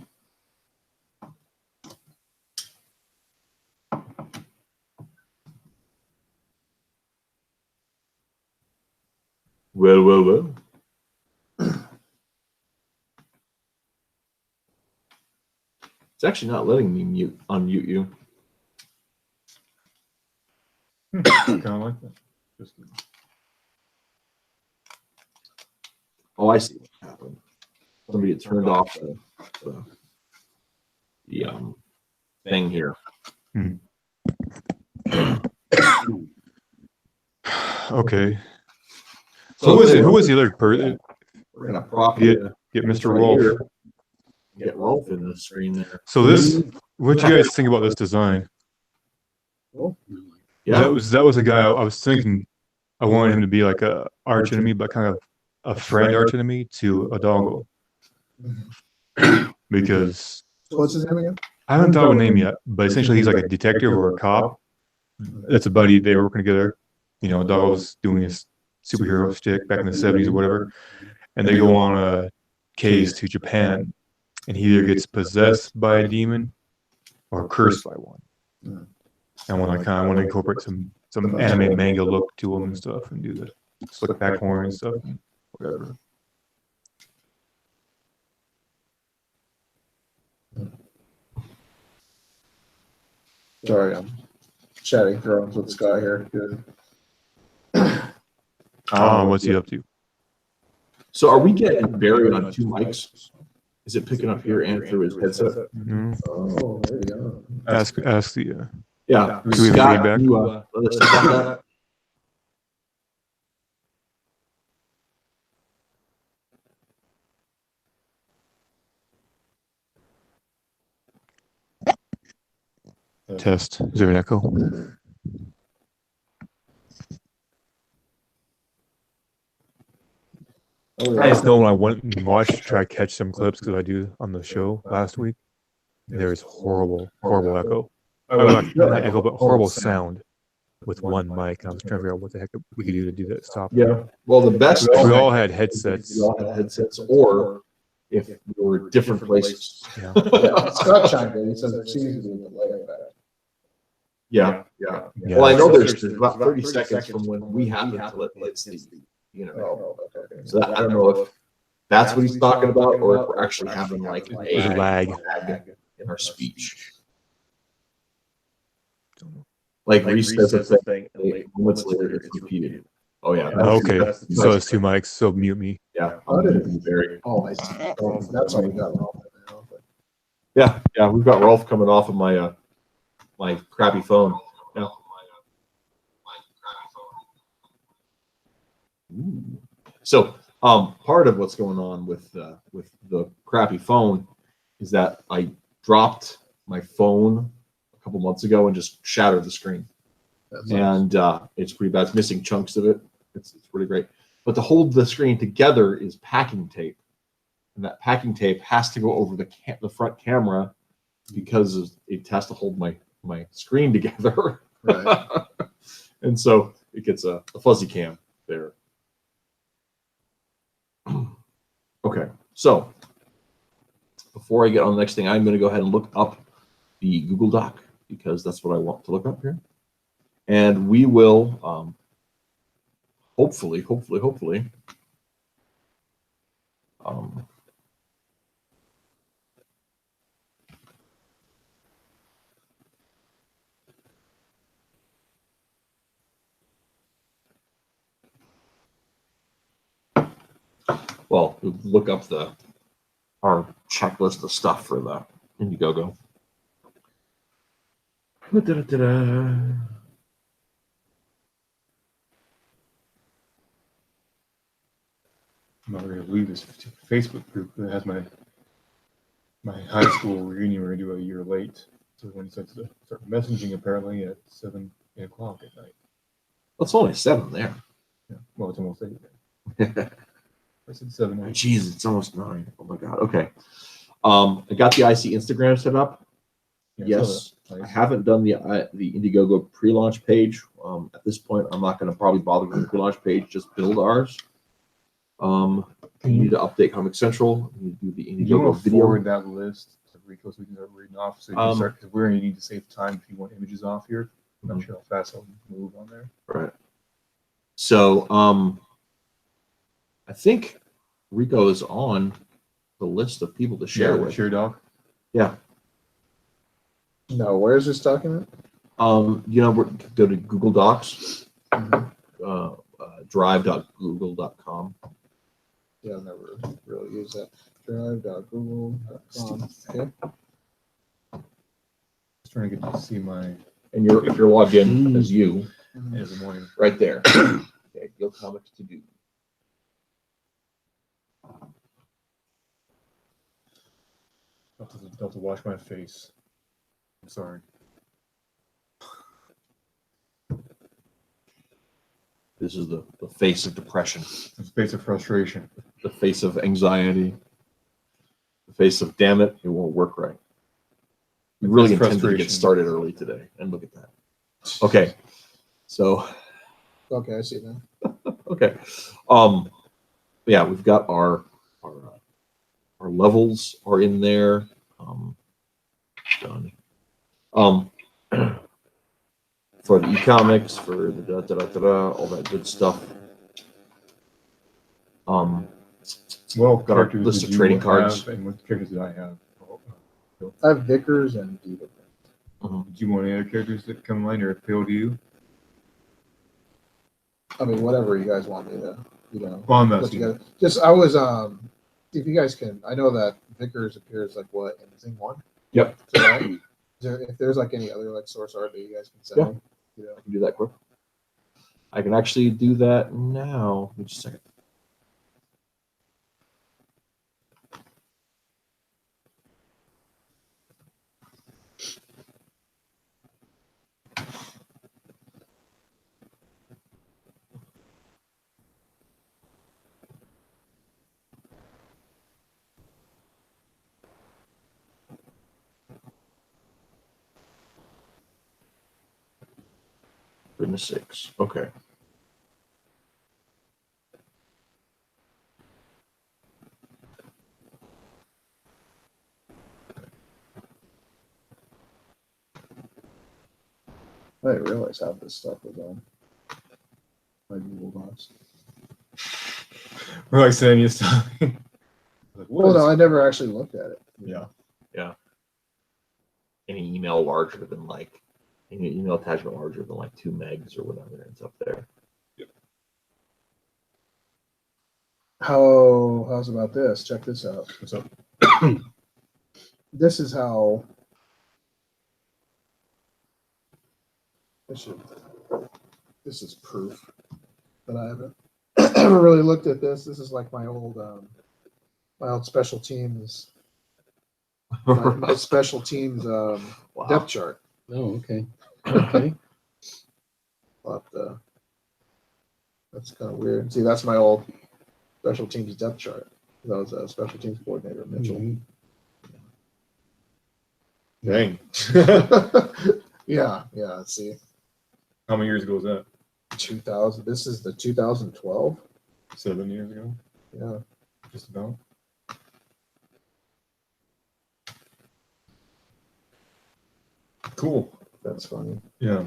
Well. It's actually not letting me unmute you. Kind of like that. Just Oh, I see what happened. Somebody had turned off the thing here. Okay. So Who was the other person? We're gonna prop Get- you Get Mr. right Rolf. here. Get Rolf in the screen there. So this, what do you guys think about this design? Yeah. That was a guy I was thinking. I wanted him to be like a arch enemy, but kind of a friend arch enemy to a doggo. Because What's his name again? I haven't thought of a name yet, but essentially he's like a detective or a cop. That's a buddy. They were working together. You know, Doggo's doing his superhero shtick back in the 70s or whatever. And they go on a case to Japan, and he either gets possessed by a demon or cursed by one. And when I kind of want to incorporate some anime manga look to him and stuff, and do the slick back horn and stuff, and whatever. Sorry, I'm chatting thrones with Scott here. Good. What's he up to? So are we getting Barry on 2 mics? Is it picking up here and through his headset? Mhm. Oh, there you go. Ask the. Yeah. Do we have Scott, feedback? you, let us know about that. Test. Is there an echo? Oh, I just know when I went and watched, try to catch some clips because I do on the show last week. There is horrible echo. Not echo, but horrible sound with one mic. And I was trying to figure out what the heck we could do to do that. Stop. Yeah. Well, the best. We all had headsets. We all had headsets, or if we were different places. Yeah. Yeah, Scott chimed in. He says there seems to be a delay in that. Yeah. Yeah. Well, I know there's about 30 seconds from when we happen to let Steve, you know. Oh, okay. So that, I don't know if that's what he's talking about, or if we're actually having like There's a a lag. in our speech. Like Reese says a thing, and moments later it's repeated. Oh yeah. Okay. So it's 2 mics. So mute me. Yeah. How did it- Very. Oh, I see. Oh, that's all we got wrong now. Yeah. We've got Rolf coming off of my my crappy phone. Yeah. Ooh. So part of what's going on with the crappy phone is that I dropped my phone a couple months ago and just shattered the screen. That's And it's pretty bad. It's missing chunks of it. It's really great. But to hold the screen together is packing tape, and that packing tape has to go over the front camera because it has to hold my screen together. right. And so it gets a fuzzy cam there. Okay, so before I get on the next thing, I'm going to go ahead and look up the Google Doc because that's what I want to look up here. And we will hopefully well, look up our checklist of stuff for the Indiegogo. Da-da-da-da. I'm not going to leave this Facebook group that has my high school reunion. We're going to do a year late. So when he starts to start messaging, apparently at 8 o'clock at night. Well, it's only 7 there. Yeah. Well, it's almost 8 there. I said 7. Jeez, it's almost 9. Oh my god. Okay. I got the IC Instagram set up. Yeah, Yes. Nice. I haven't done the Indiegogo pre-launch page. At this point, I'm not going to probably bother with the pre-launch page. Just build ours. You need to update Comic Central. You need to do the You Indiegogo want to video. forward that list to Rico so we can start reading off. So you can start, because we're going to need to save time if you want images off here. I'm not sure how fast I'll move on there. Right. So, I think Rico is on the list of people to share the with. Share doc. Yeah. No, where's this document? We're go to Google Docs, Mm-hmm. drive.google.com. Yeah, I've never really used that. Drive.google.com. Okay. Just trying to get to see my And if you're logged in as you, every morning. right there. Okay, Gil Comics to do. I'll have to wash my face. I'm sorry. This is the face of depression, The face of frustration. the face of anxiety, the face of damn it, it won't work right. We really That's intended to get frustration. started early today, and look at that. Okay, so Okay, I see that. okay, yeah, we've got our levels are in there. Done. For the e-comics, for the all that good stuff. Well, Got our characters list did of you trading have, cards. and what characters did I have? I have Vickers and Diva. Did you want any other characters that come in line or appeal to you? I mean, whatever you guys want me to, Well, I'm put asking. together. Just, I was, if you guys can, I know that Vickers appears like what in Zing 1? Yep. So, right? If there's like any other like source art that you guys can send Yeah. me, I can do that quick. I can actually do that now. Give me just a second. Goodness sakes. Okay. I didn't realize how this stuff was on my Google Docs. We're like sending you stuff. Like, what Well, is- no, I never actually looked at it. Yeah. Any email larger than like any email attachment larger than like 2 megs or whatever, it's up there. How's about this? Check this out. What's up? This is how. This is proof that I haven't ever really looked at this. This is like my old special teams, my special teams Wow. depth chart. Oh, okay. Okay. I'll have to- that's kind of weird. See, that's my old special teams depth chart. I was a special teams coordinator at Mitchell. Mhm. Dang. Yeah. Let's see, How many years ago was that? 2000. This is the 2012. 7 years ago? Yeah. Just about. Cool. That's funny. Yeah.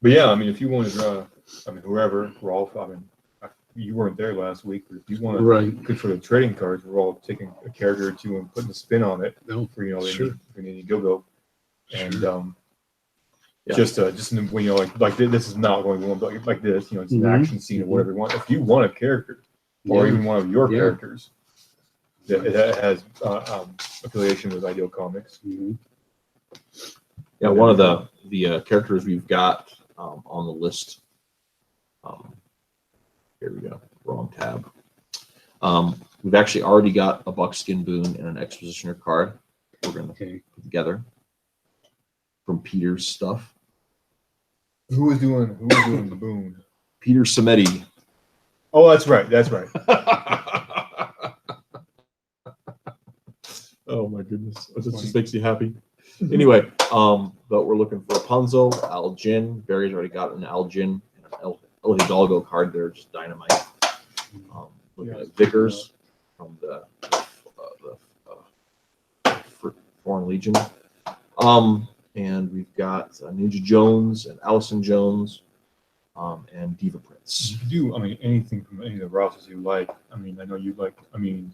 But yeah, I mean, if you want to draw, I mean, whoever, we're all, I mean, you weren't there last week, but if you want to, Right. good for the trading cards, we're all taking a character or two and putting a spin on it No. for, you know, Sure. for any go-go. And, Yeah. just when you know, like this is not going on, but like this, you know, it's an Mhm. action scene or whatever you want. If you want a character or Yeah. even one of your Yeah. characters that has affiliation with Ideal Comics. Mhm. Yeah, one of the characters we've got on the list. Here we go. Wrong tab. We've actually already got a Buckskin Boon and an Expositioner card. We're going to Okay. put together from Peter's stuff. Who was doing the Boon? Peter Samedi. Oh, that's right. That's right. Oh my goodness, this just makes you happy. Anyway, but we're looking for Rapunzel, Al Jin. Barry's already got an Al Jin and an El Hidalgo card. They're just dynamite. Looking at Vickers from the Foreign Legion. And we've got Ninja Jones and Allison Jones, and Diva Prince. You could do, I mean, anything from any of the rosters you like. I mean, I know you like. I mean,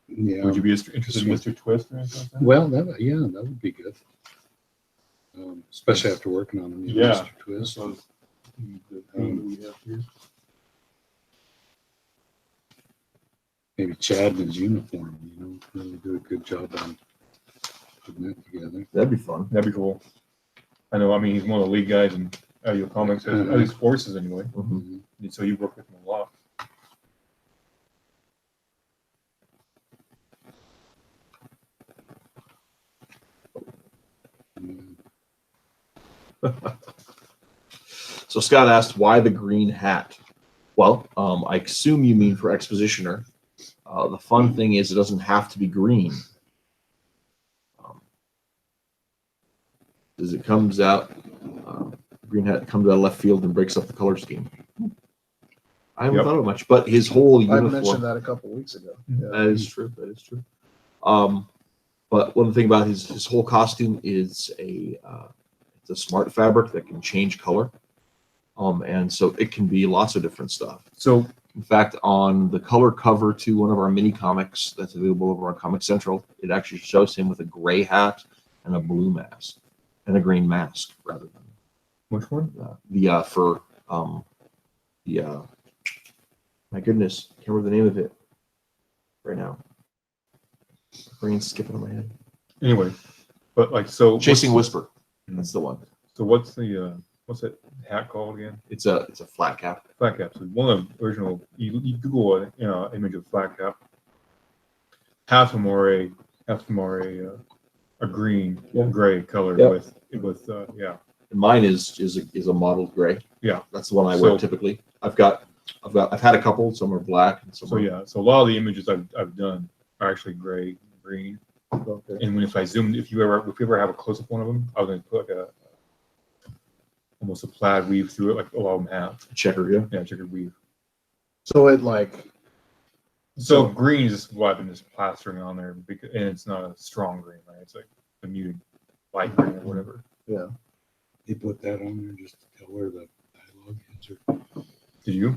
Yeah. would you be interested in Mr. Twist or anything like that? Well, that would be good. Especially after working on them. Yeah. Mr. Twist. So, the Boon that we have here. Maybe Chad in his uniform, really do a good job on putting that together. That'd be fun. That'd be cool. I know. I mean, he's one of the lead guys in Ideal Comics, at least forces anyway. Mhm. And so you work with him a lot. So Scott asked, why the green hat? Well, I assume you mean for Expositioner. The fun thing is it doesn't have to be green. As it comes out, green hat comes out of left field and breaks up the color scheme. I haven't Yep. thought of it much, but his whole I uniform. mentioned that a couple weeks ago. Yeah. That is true. That is true. But one thing about his whole costume is it's a smart fabric that can change color. And so it can be lots of different stuff. So In fact, on the color cover to one of our mini comics that's available over on Comic Central, it actually shows him with a gray hat and a blue mask and a green mask rather than which one? my goodness, can't remember the name of it right now. Brain's skipping on my head. Anyway, but like so. Chasing Whisper. That's the one. So what's that hat called again? It's a flat cap. Flat cap. So one of the original. You Google an image of flat cap. Half of them are a green, Yeah. gray color Yeah. with yeah. And mine is a mottled gray. Yeah. That's the one I wear So- typically. I've had a couple. Some are black and some So are yeah. So a lot of the images I've done are actually gray, green. okay. And if you ever have a close up one of them, I was gonna put like almost a plaid weave through it, like a lot of them have. Checker, yeah. Yeah, checkered weave. So it like So green is what I've been just plastering on there, because, and it's not a strong green, right? It's like a muted light green or whatever. yeah. They put that on there just to tell where the dialogue is, or Did you?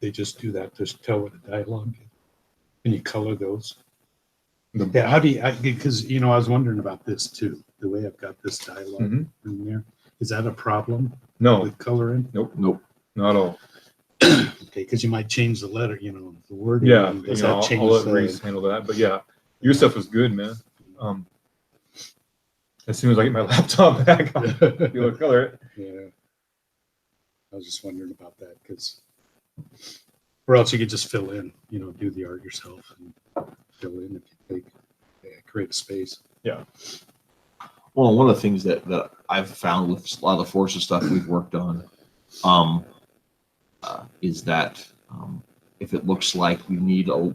they just do that just to tell what the dialogue is. Can you color those? The- Yeah, how do you? Because I was wondering about this too. The way I've got this dialogue Mhm. in there, is that a problem No, with coloring? Nope. not at all. Okay, because you might change the letter, the word. Yeah, Does that change I'll let the? Reese handle that. But yeah, your stuff was good, man. As soon as I get my laptop back, I'll be able to color it. Yeah. I was just wondering about that because, or else you could just fill in, do the art yourself and fill in if you create a space. Well, one of the things that I've found with a lot of the Forces stuff we've worked on, is that if it looks like we need a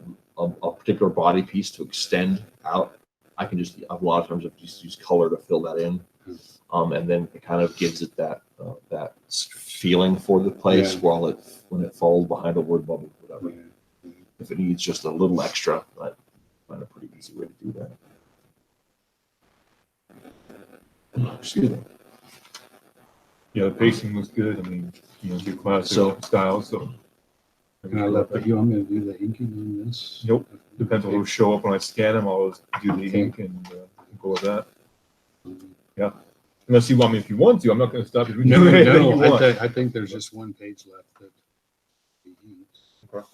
particular body piece to extend out, I can just a lot of times I've just use color to fill that in, and then it kind of gives it that feeling for the place Yeah. when it falls behind a word bubble, whatever. Yeah. If it needs just a little extra, I find a pretty easy way to do that. Excuse me. Yeah, the pacing was good. I mean, your classic So- style. So And I left it. I'm going to do the inking on this. Nope. Depends on who show up when I scan them. I'll just do the Okay. ink and go with that. Unless you want me, if you want to, I'm not going to stop you. No, Do anything you no. want. I think there's just one page left. Okay.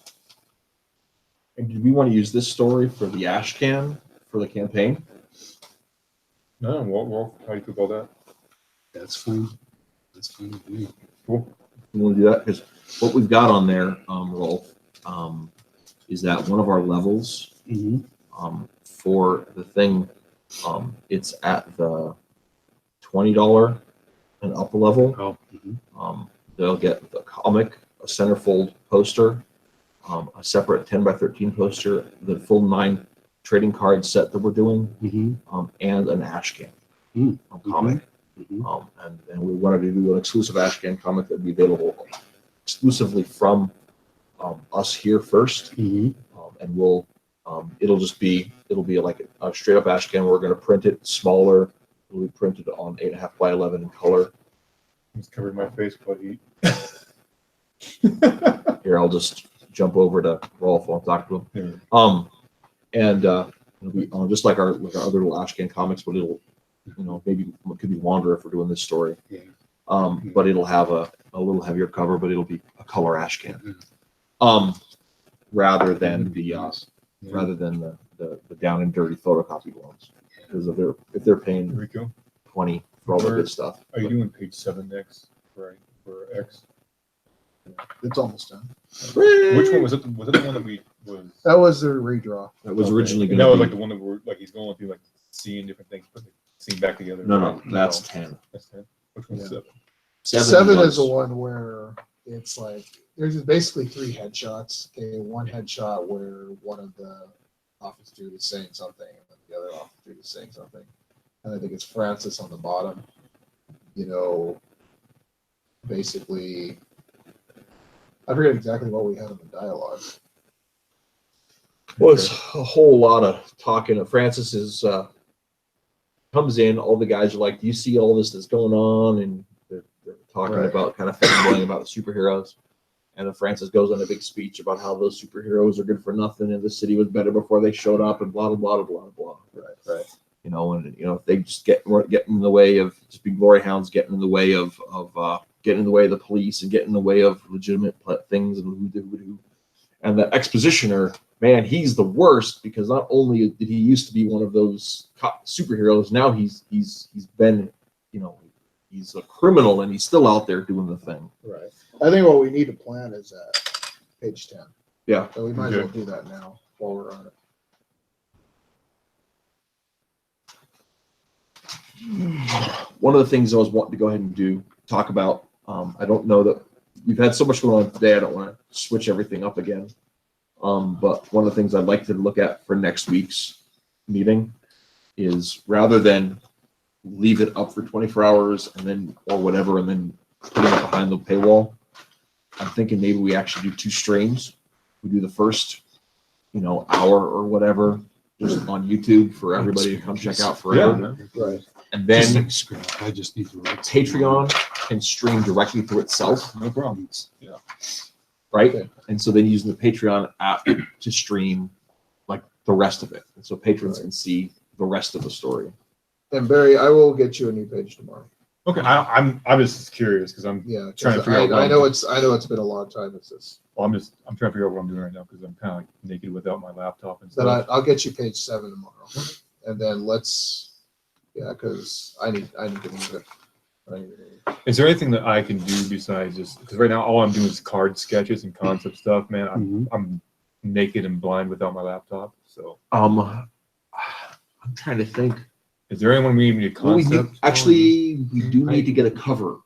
And do we want to use this story for the ash can for the campaign? No, well, how do you feel about That's fine. That's fine with me. that? Cool. You want to do that? Because what we've got on there, Rolf, is that one of our levels for the thing, it's at the $20 and up level. Oh, They'll get the comic, a centerfold poster, a separate 10 by 13 poster, the full 9 trading card set that we're doing, and an ash can comic. And we wanted to do an exclusive ash can comic that would be available exclusively from us here first. And we'll it'll be like a straight up ash can. We're going to print it smaller. It'll be printed on 8.5 by 11 in color. Just covered my face with heat. Here, I'll just jump over to Rolf. I'll talk to him. It'll be just like our other little ash can comics, but it'll, maybe it could be longer if we're doing this story. Yeah. But it'll have a little heavier cover, but it'll be a color ash can. Rather than the down and dirty photocopied ones. Because if they're paying Rico, $20 for all the good stuff. are you doing page 7 next for X? It's almost done. Which one was it? Was it the one that we was? That was the redraw. That was originally And going that was to like be. the one that we're like he's going through like seeing different things, put the scene back together. No, that's 10. That's 10. Which one's Yeah. 7? Seven was- is the one where it's like there's basically 3 headshots. Okay, one headshot where one of the office dude is saying something, and then the other office dude is saying something, and I think it's Francis on the bottom. Basically, I forget exactly what we had in the dialogue. Well, it's a whole lot of talking. Francis is comes in. All the guys are like, "Do you see all this that's going on?" And they're talking Right. about kind of fanboying about the superheroes. And then Francis goes on a big speech about how those superheroes are good for nothing, and the city was better before they showed up, and blah blah blah blah blah. Right. If they just get in the way of just being glory hounds, getting in the way of getting in the way of the police, and getting in the way of legitimate things, and who. And the expositioner, man, he's the worst, because not only did he used to be one of those superheroes, now he's been, he's a criminal, and he's still out there doing the thing. Right. I think what we need to plan is page 10. Yeah. So we might as well Okay. do that now while we're on it. One of the things I was wanting to go ahead and talk about, I don't know that we've had so much going on today. I don't want to switch everything up again. But one of the things I'd like to look at for next week's meeting is, rather than leave it up for 24 hours or whatever, and then put it behind the paywall, I'm thinking maybe we actually do 2 streams. We do the first, hour or whatever, just on YouTube for everybody to come check out forever. Right. And Just then like scrap. I just need to write. Patreon can stream directly through itself, No problem. Yeah. right? Okay. And so then using the Patreon app to stream like the rest of it. And so patrons Right. can see the rest of the story. And Barry, I will get you a new page tomorrow. Okay. I'm just curious because I'm Yeah, Trying to 'cause figure out what I I'm know doing. it's been a long time since this. trying to figure out what I'm doing right now because I'm kind of like naked without my laptop and Then stuff. I'll get you page 7 tomorrow, and then because I need to move it. Is there anything that I can do besides just because right now all I'm doing is card sketches and concept stuff, man. I'm naked and blind without my laptop. So I'm trying to think. is there anyone we even need Well, we concept? do need to get a cover.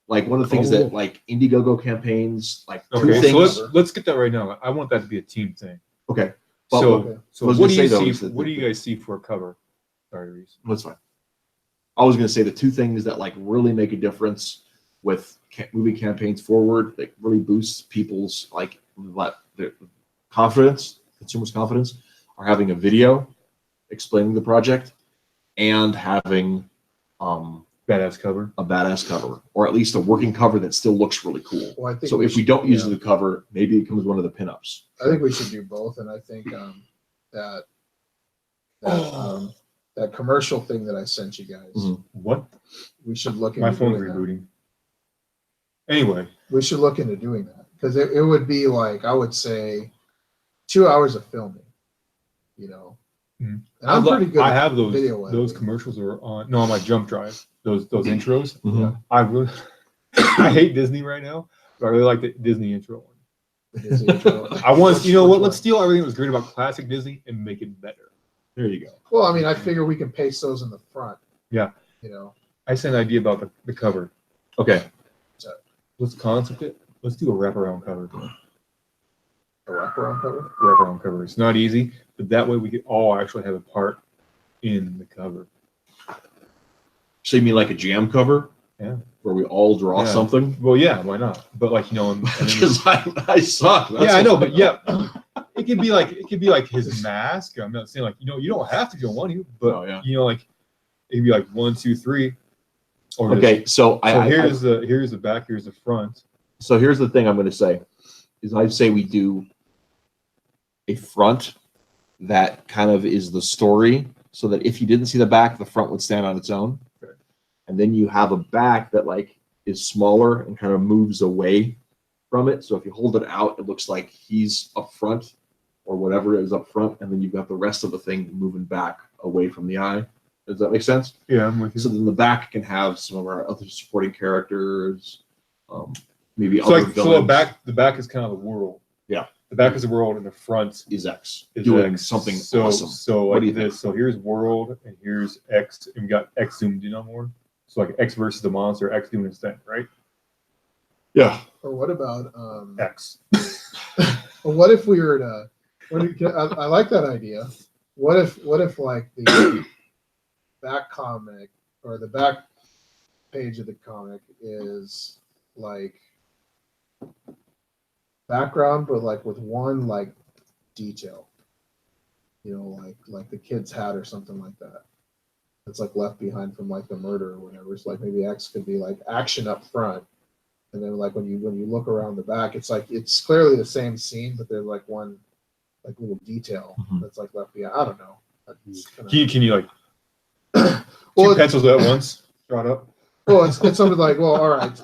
Like one of the things that like Indiegogo campaigns, like 2 Okay, things. so let's get that right now. I want that to be a team thing. Okay. But So okay. so I was what gonna do you say, though, see? is that What do you guys see for a cover? Sorry, Reese. That's fine. I was going to say the 2 things that like really make a difference with moving campaigns forward, that really boosts people's their confidence, consumers' confidence, are having a video explaining the project and having Badass cover. a badass cover, or at least a working cover that still looks really cool. Well, I think So if we should- don't use yeah. the cover, maybe it becomes one of the pinups. I think we should do both, and I think that that commercial thing that I sent you guys, Mhm. What? we should look into My phone's doing that. rebooting. Anyway, We should look into doing that because it would be like, I would say 2 hours of filming, you know. Mhm. And I'm pretty good I at have video those editing. commercials are on my jump drive. Those intros. Mhm. I really I hate Disney right now, but I really like the Disney intro one. The Disney intro. I want Which- you know which what? one? Let's steal everything that was great about classic Disney and make it better. There you go. Well, I mean, I figure we can paste those in the front. Yeah. You know, I sent an idea about the cover. Okay. Let's concept it. Let's do a wraparound cover. a wraparound cover. Wraparound cover. It's not easy, but that way we could all actually have a part in the cover. So you mean like a jam cover? Yeah. Where we all draw Yeah. something? Well, yeah, why not? But like and then- Because I suck. That's yeah, I know, why. but yeah, it could be like his mask. I'm not saying like you don't have to go on you, but Oh, yeah. like it'd be like 1, 2, 3. Or Okay, so So here's the back. Here's the front. So here's the thing I'm going to say is I'd say we do a front that kind of is the story so that if you didn't see the back, the front would stand on its own. Okay. And then you have a back that like is smaller and kind of moves away from it. So if you hold it out, it looks like he's up front or whatever is up front. And then you've got the rest of the thing moving back away from the eye. Does that make sense? Yeah, I'm with you. So then the back can have some of our other supporting characters, maybe So, other like, villains. the back is kind of the world. Yeah. The back is the world, and the front is X is doing X. something so, awesome. So What do like you think? this. So here's world, and here's X, and we got X zoomed in on more. So like X versus the monster, X doing his thing, right? Yeah. Or what about X. Or what if we were to? I like that idea. What if like the back comic or the back page of the comic is like background, but like with one like detail, you know, like the kid's hat or something like that. It's like left behind from like the murder or whatever. It's like maybe X could be like action up front. And then like when you look around the back, it's like it's clearly the same scene, but there's like one like little detail Mhm. that's like left behind. I don't know. That's kinda- Can you like well, two pencils at once? Draw it up. it's something like, well, all right.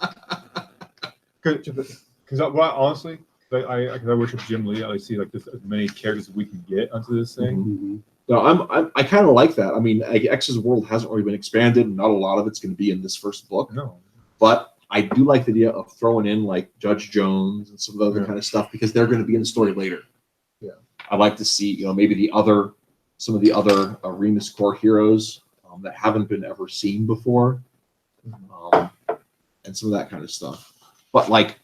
Because honestly, like I worship Jim Lee. I see like this as many characters as we can get onto this thing. Mhm. No, I kind of like that. I mean, like, X's world hasn't really been expanded, and not a lot of it's going to be in this first book. No. But I do like the idea of throwing in like Judge Jones and some of the other Yeah. kind of stuff because they're going to be in the story later. Yeah. I'd like to see, maybe some of the other Remus core heroes that haven't been ever seen before, and some of that kind of stuff. But like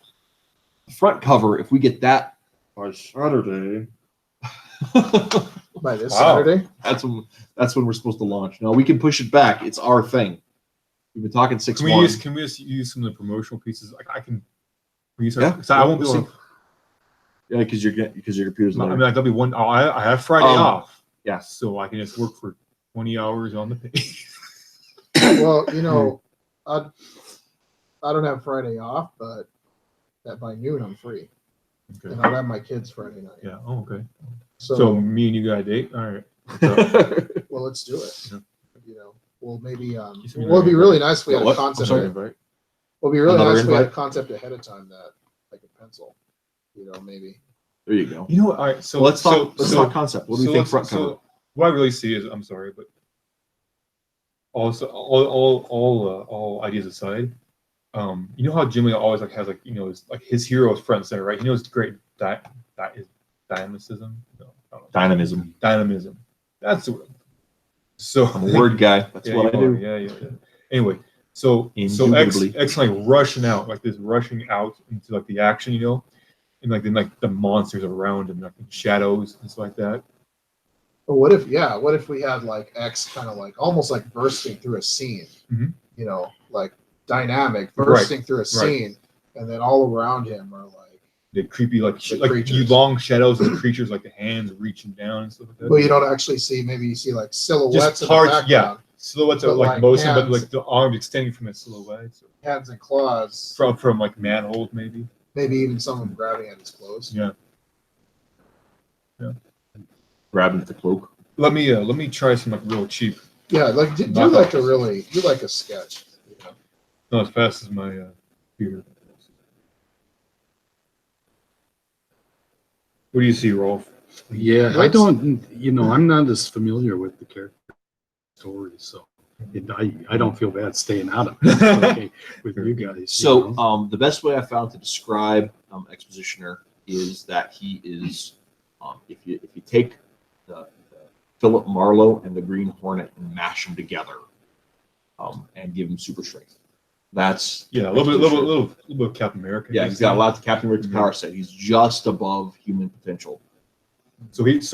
the front cover, if we get that by Saturday, By this Wow. Saturday. that's when we're supposed to launch. No, we can push it back. It's our thing. We've been talking 6 Can we months. just use some of the promotional pieces? Like I can. We use Yeah, I won't be we'll able. see. Yeah, because your computer's I not. mean, like that'll be one. I have Friday Um, off. yeah. So I can just work for 20 hours on the page. Well, I don't have Friday off, but by noon I'm free, Okay. and I'll have my kids Friday night. Yeah. Oh, okay. So, So me and you got a date. All right. well, let's do it. Yeah. Well, maybe You send me well, it'd be that really nice if we had What? a concept. I'm sorry? Invite. Well, it'd be really Another nice if we had a invite? concept ahead of time that like a pencil, maybe. There you go. You know what? All right. So So let's talk. Let's so- talk concept. What do we so think let's- front cover? So what I really see is, I'm sorry, but also all ideas aside, you know how Jim Lee always like has like his hero is front and center, right? He knows great dynamism. No, I don't know. Dynamism. Dynamism. That's the word. So I'm a word guy. That's yeah, what I you are. do. Yeah. Anyway, so Indubitably. X like rushing out into like the action, and like then like the monsters around him, like in shadows and stuff like that. But what if we had like X kind of like almost like bursting through a scene, Mhm. like dynamic bursting through a scene, and then all around him are like. The creepy The like creatures. you long shadows of the creatures, like the hands reaching down and stuff like that. Well, you don't actually see. Maybe you see like silhouettes Just in parts, the background, silhouettes But of like like motion, but hands. like the arm extending from the silhouettes, hands and claws. from like manholes maybe. Maybe even someone grabbing at his clothes. Yeah. Grabbing at the cloak. Let me try some like real cheap, Yeah, like do Not like that- do like a sketch. not as fast as my computer. What do you see, Rolf? Yeah, I What's- don't, I'm not as familiar with the character story, so I don't feel bad staying out of it. It's okay with you guys. So the best way I found to describe Expositioner is that he is, if you take the Philip Marlowe and the Green Hornet and mash them together, and give him super strength. That's Yeah, a little bit of Captain America. Yeah, he's got a lot of Captain America's power set. He's just above human potential. So he's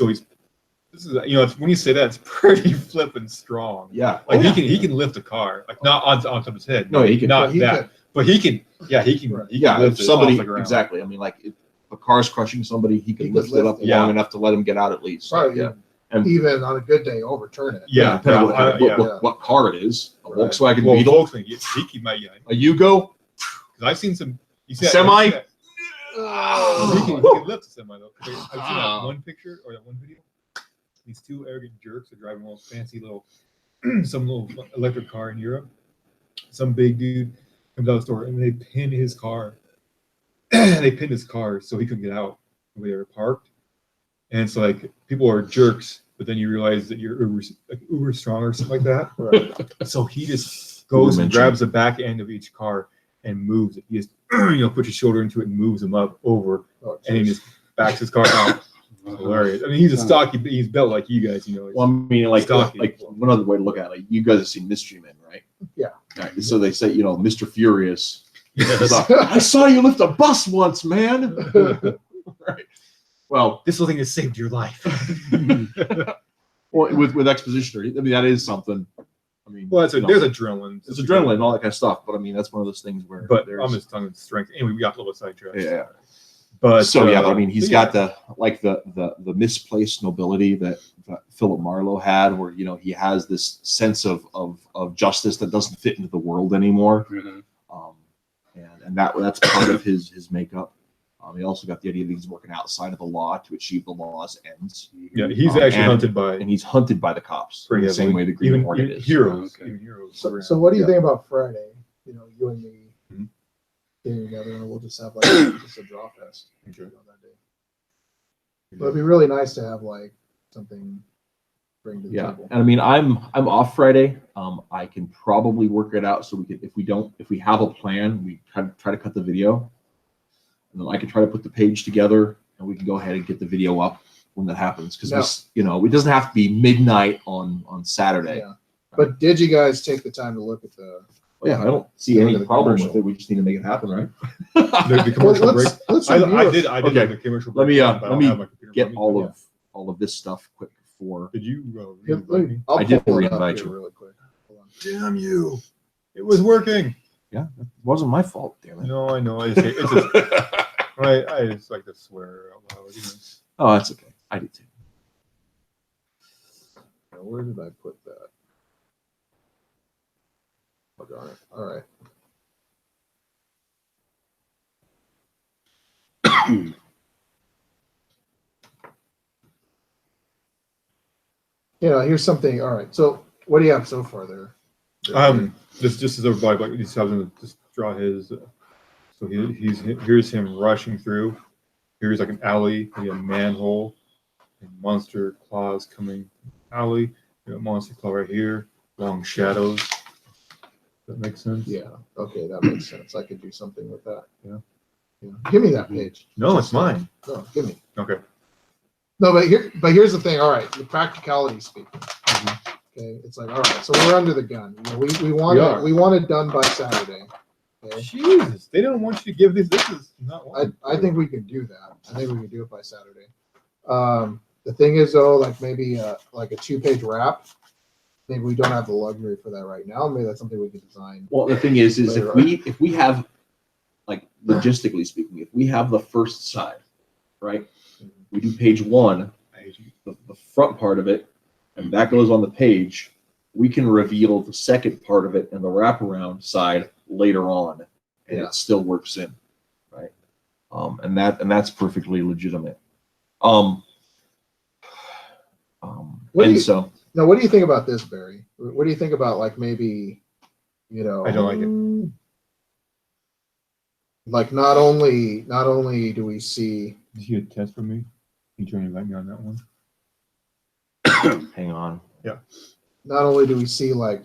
this is when you say that, it's pretty flippin' strong. Yeah, Like Oh, he can lift a car, like not on top of his head. No, he can. Not He that, could- but he can. Yeah, he can. He yeah. can lift If it off somebody the ground. exactly, I mean, like if a car's crushing somebody, he can He lift could it up lift it. long Yeah. enough to let him get out at least. Probably Yeah, And- even on a good day, overturn it. Yeah, depending on yeah, what, what car it is. A Right. Volkswagen Well, Beetle, Volkswagen, he might. Yeah, a Yugo, because I've seen some. You Semi? He can lift a semi though. 'Cause I've seen that one picture or that one video. These two arrogant jerks are driving a little fancy some little electric car in Europe. Some big dude comes out of the store and they pin his car. They pinned his car so he couldn't get out when they were parked. And it's like people are jerks, but then you realize that you're uber strong or something like that. Right. So he just goes and Mention. grabs the back end of each car and moves it. He just puts his shoulder into it and moves him up over, Oh, and he geez. just backs his car out. Hilarious. I mean, he's a stocky. He's built like you guys. Well, I mean, like Stocky. one other way to look at it, like you guys have seen Mystery Men, right? Yeah. Right. So they say, Mr. Furious. Yes. I saw you lift a bus once, man. Right. Well, this thing has saved your life. with Expositioner, I mean, that is something. I mean, Well, there's there's adrenaline. adrenaline and all that kind of stuff, but I mean, that's one of those things where But there's I'm his tongue and strength. Anyway, we got a little sidetracked. yeah. But So yeah, but I mean, he's yeah. got the misplaced nobility that Philip Marlowe had, where he has this sense of justice that doesn't fit into the world anymore, Mhm. and that's part of his makeup. He also got the idea that he's working outside of the law to achieve the law's ends, Yeah, he's Um, actually and- hunted by and he's hunted by the cops pretty in the same heavily. way the Green even, Hornet even is. heroes. Okay. Even heroes. So what do you Yeah. think about Friday? You and me Mhm. getting together, and we'll just have just a draw fest Okay. on that day. But it'd be really nice to have something to bring to the Yeah, table. and I mean, I'm off Friday. I can probably work it out so we could, if we have a plan, we try to cut the video, and then I can try to put the page together, and we can go ahead and get the video up when that happens. Because it doesn't have to be midnight on Saturday. Yeah. But did you guys take the time to look at the? Well, yeah, I don't see Look any at the problem commercial. with it. We just need to make it happen, right? The commercial break. Let's I review did. it. I did Okay. the commercial Let break. me, but I let don't me have my computer Get with me. all of this stuff quick before. Did you? Here, reinvite me? I'll I did pull it up reinvite here you. really quick. Hold on. Damn you! It was working. Yeah, it wasn't my fault, damn it. No, I know. I just like to swear out loud. Oh, that's okay. I did too. Now, where did I put that? Oh, darn it. All right. Here's something. All right. So, what do you have so far there? This just as everybody like he's having to just draw his. So here's him rushing through. Here's like an alley, maybe a manhole, and monster claws coming alley. You got monster claw right here. Long shadows. That makes sense. Yeah. Okay, that makes sense. I could do something with that. Yeah. Give me that page. No, it's mine. No, give me. Okay. No, but here's the thing. All right, the practicality speaking. Okay, it's like all right. So we're under the gun. We want are. it. We want it done by Saturday. Okay. Jesus, they don't want you to give this. This is not. I think we can do that. I think we can do it by Saturday. The thing is though, like maybe like a 2-page wrap. Maybe we don't have the luxury for that right now. Maybe that's something we can design. Well, the thing is Later if we have, like logistically speaking, if we have the first side, right? We do page 1, the front part of it, and that goes on the page. We can reveal the second part of it and the wraparound side later on, and Yeah. it still works in, right? And that's perfectly legitimate. What do And you- so Now, what do you think about this, Barry? What do you think about like maybe, I don't like it. like not only do we see Did you get a test from me? You trying to invite me on that one? Hang on. Not only do we see like,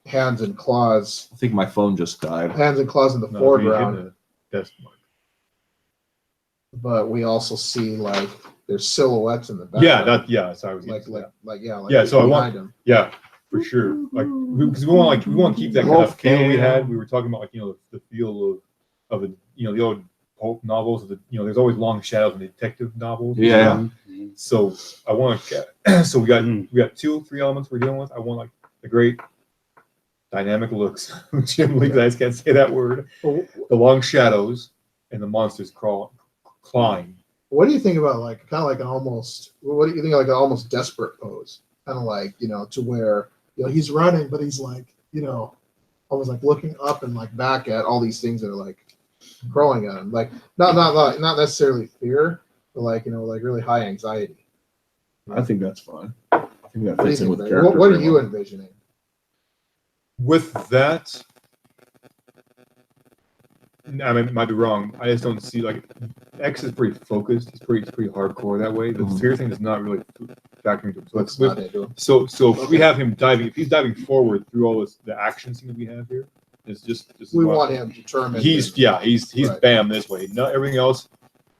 hands and claws, I think my phone just died. hands and claws in the No, foreground, you hit the desk mark. but we also see like there's silhouettes in the Yeah, background. So I was like Yeah, so I behind want- him. yeah, for sure. Like because we want to keep that kind of feel we had. We were talking about like the feel of the the old pulp novels. There's always long shadows in detective novels. Yeah. So I want to. So we got 2-3 elements we're dealing with. I want like the great dynamic looks. Jim Lee, I just can't say that word. But The long shadows and the monsters clawing. what do you think about like kind of like an almost? What do you think of like an almost desperate pose? Kind of like to where he's running, but he's like almost like looking up and like back at all these things that are like crawling at him. Like not necessarily fear, but like like really high anxiety. I think that's fine. I think that What do you fits in think, with the Barry? character. What are pretty you well. envisioning? With that, I mean, might be wrong. I just don't see like X is pretty focused. He's pretty hardcore that way. The fear thing is not really factoring into it. So What's with, not into him? so if we have him diving, if he's diving forward through all the action scene that we have here, it's just We want him determined. he's Right. bam this way. Not everything else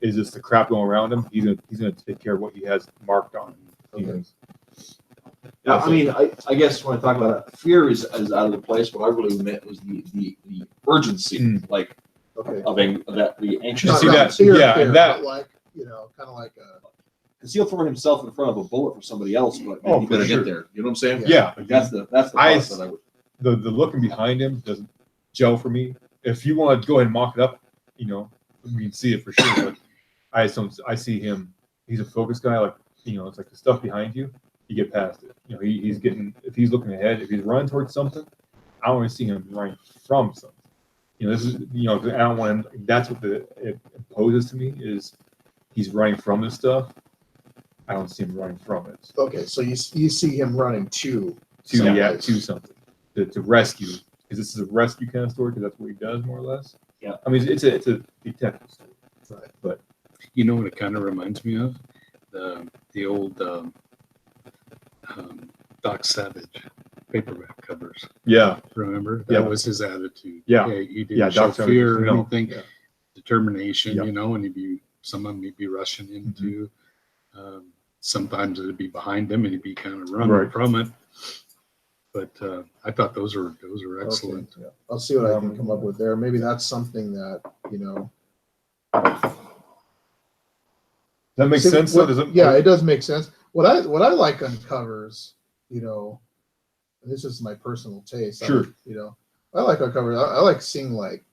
is just the crap going around him. He's gonna take care of what he has marked on. Okay. Yeah, I mean, I guess when I talk about it, fear is out of the place. What I really meant was the urgency, like Okay. the anxious. see that? fear, Yeah, fear, and that- but like kind of like Because he'll throw himself in front of a bullet for somebody else, but Oh, you for gotta sure. get there. You know what I'm saying? Yeah, Like that's the part I- that I would. the looking behind him doesn't gel for me. If you want to go ahead and mock it up, we can see it for sure. But I just don't. I see him. He's a focused guy. Like it's like the stuff behind you. You get past it. He's getting. If he's looking ahead, if he's running towards something, I want to see him running from something. This is. I don't want him. That's what it poses to me is he's running from this stuff. I don't see him running from it. okay. So you see him running to To someplace. to something to rescue. Because this is a rescue kind of story. Because that's what he does more or less. Yeah. I mean, it's a detective story. Right. But You know what it kind of reminds me of? The old Doc Savage paperback covers. yeah, Remember? Yeah. That was his attitude. Yeah. He didn't Yeah, show Doc Savage, fear or no. anything. Yeah. Determination, Yeah. and he'd be someone he'd be rushing into. Mm-hmm. Sometimes it'd be behind him and he'd be kind of running Right. from it. But I thought those are excellent. Okay. I'll see what I can come up with there. Maybe that's something that that makes See, sense. what- Though, does it? yeah, it does make sense. What I like on covers, and this is my personal taste. Sure. I like on covers. I like seeing like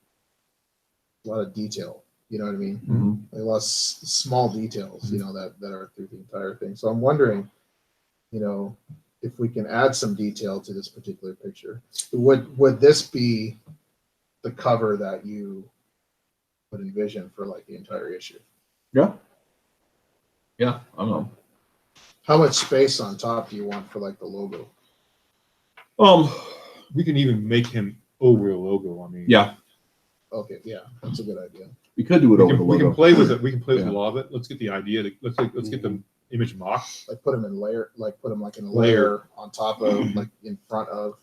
a lot of detail. You know what I mean? Mhm. Like a lot of small details. That are through the entire thing. So I'm wondering, if we can add some detail to this particular picture. Would this be the cover that you would envision for like the entire issue? Yeah. Yeah, I know. How much space on top do you want for like the logo? We can even make him over a logo. I mean, Yeah, Okay, yeah, that's a good idea. we could do it we over can, the we logo. can play with it. We can play with Yeah. a lot of it. Let's get the idea. Let's get the image mocked. Like put them in layer, like put them like in a Layer. layer on top of, like in front of,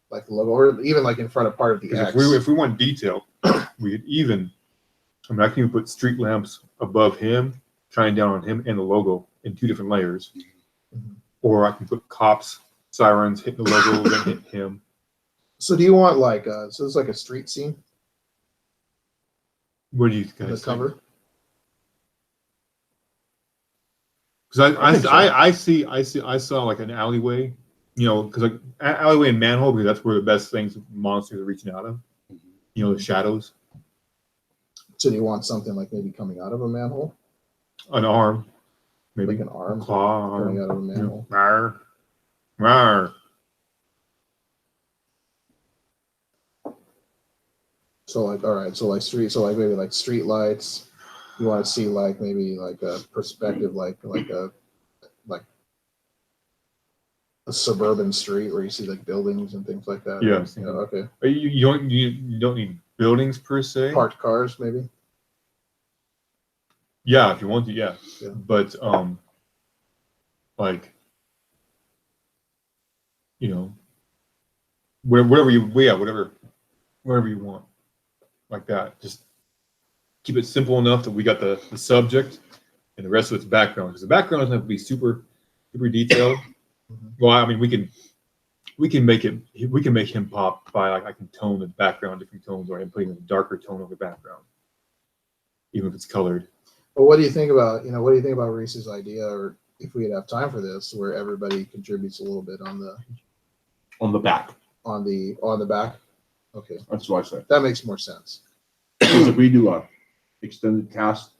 like the logo, or even like in front of part of the Because X. if we want detail, we could even. I mean, I can even put street lamps above him, shining down on him, and the logo in 2 different layers. Mhm. Or I can put cops, sirens, hit the logo, then hit him. So do you want like so it's like a street scene What do you in guys the think? cover? Because I think so. I saw like an alleyway, because like alleyway and manhole, because that's where the best things monsters are reaching out of. The shadows, So do you want something like maybe coming out of a manhole, an arm, maybe like an arm claw, coming arm. out of a manhole? Rawr. Rawr. So like, all right, so like maybe like street lights. You want to see like maybe like a perspective, like a suburban street where you see like buildings and things like that. Yeah, I was thinking- Okay. You don't need buildings per se. Parked cars, maybe. Yeah, if you want to, yeah. Yeah. But like, you know, whatever you whatever you want, like that. Just keep it simple enough that we got the subject and the rest of it's background, because the background doesn't have to be super detailed. Mhm. Well, I mean, we can make him pop by, like, I can tone the background different tones, or I'm putting a darker tone over the background, even if it's colored. But what do you think about Reese's idea, or if we'd have time for this, where everybody contributes a little bit on the back. on the back? Okay, That's what I said. that makes more sense. Because if we do a extended cast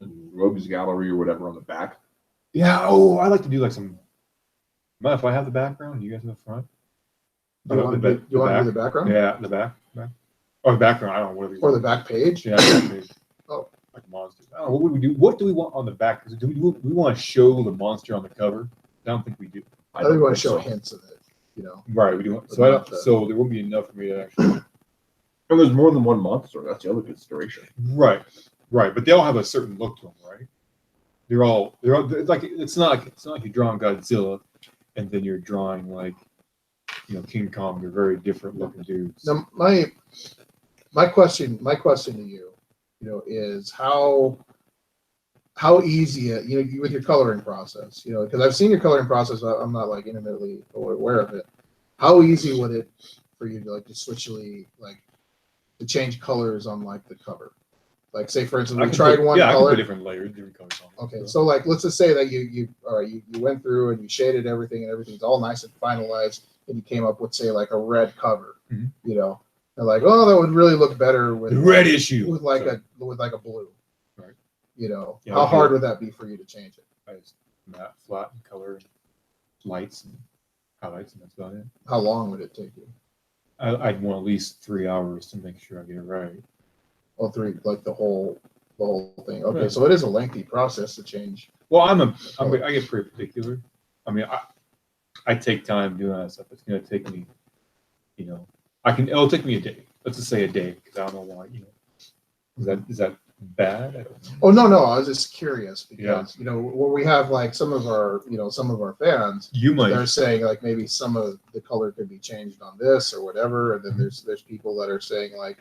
and Rogues Gallery or whatever on the back, Yeah. Oh, I like to do like some. Mind if I have the background? You guys in the front? Do you want to do the background? Yeah, the back. Or the background. I don't know, whatever you Or the want. back page? Yeah, the back page. Oh. Like monsters. I don't know. What would we do? What do we want on the back? Do we want to show the monster on the cover? I don't think we do. I think we want to think show so. hints of it, you know. Right. We do. But So I not don't. the- So there won't be enough for me to actually. and there's more than one monster. That's the other consideration. Right. But they all have a certain look to them, right? They're all. It's like it's not like you're drawing Godzilla, and then you're drawing like, King Kong. They're very different looking dudes. Now, my question to you, is how easy with your coloring process, because I've seen your coloring process. I'm not like intimately aware of it. How easy would it for you to like to change colors on like the cover? Like, say for instance, I we can tried put- one yeah, I can color. put different layers, different colors on it. Okay, so like let's just say that you went through and you shaded everything and everything's all nice and finalized, and you came up with, say, like a red cover, Mhm. and like, oh, that would really look better with The red issue. with like So, a blue. Right. How Yeah, hard okay. would that be for you to change it? I just matte, flat, and color, and lights and highlights, and that's about it. How long would it take you? I'd want at least 3 hours to make sure I get it right. All three, like the whole thing. Okay, Right. so it is a lengthy process to change. Well, I get pretty particular. I mean, I take time doing that stuff. It's gonna take me, it'll take me a day. Let's just say a day, because I don't know why. Is that bad? I don't know. Oh no, I was just curious because when we have like some of our fans, You might. they're saying like maybe some of the color could be changed on this or whatever, and then there's people that are saying like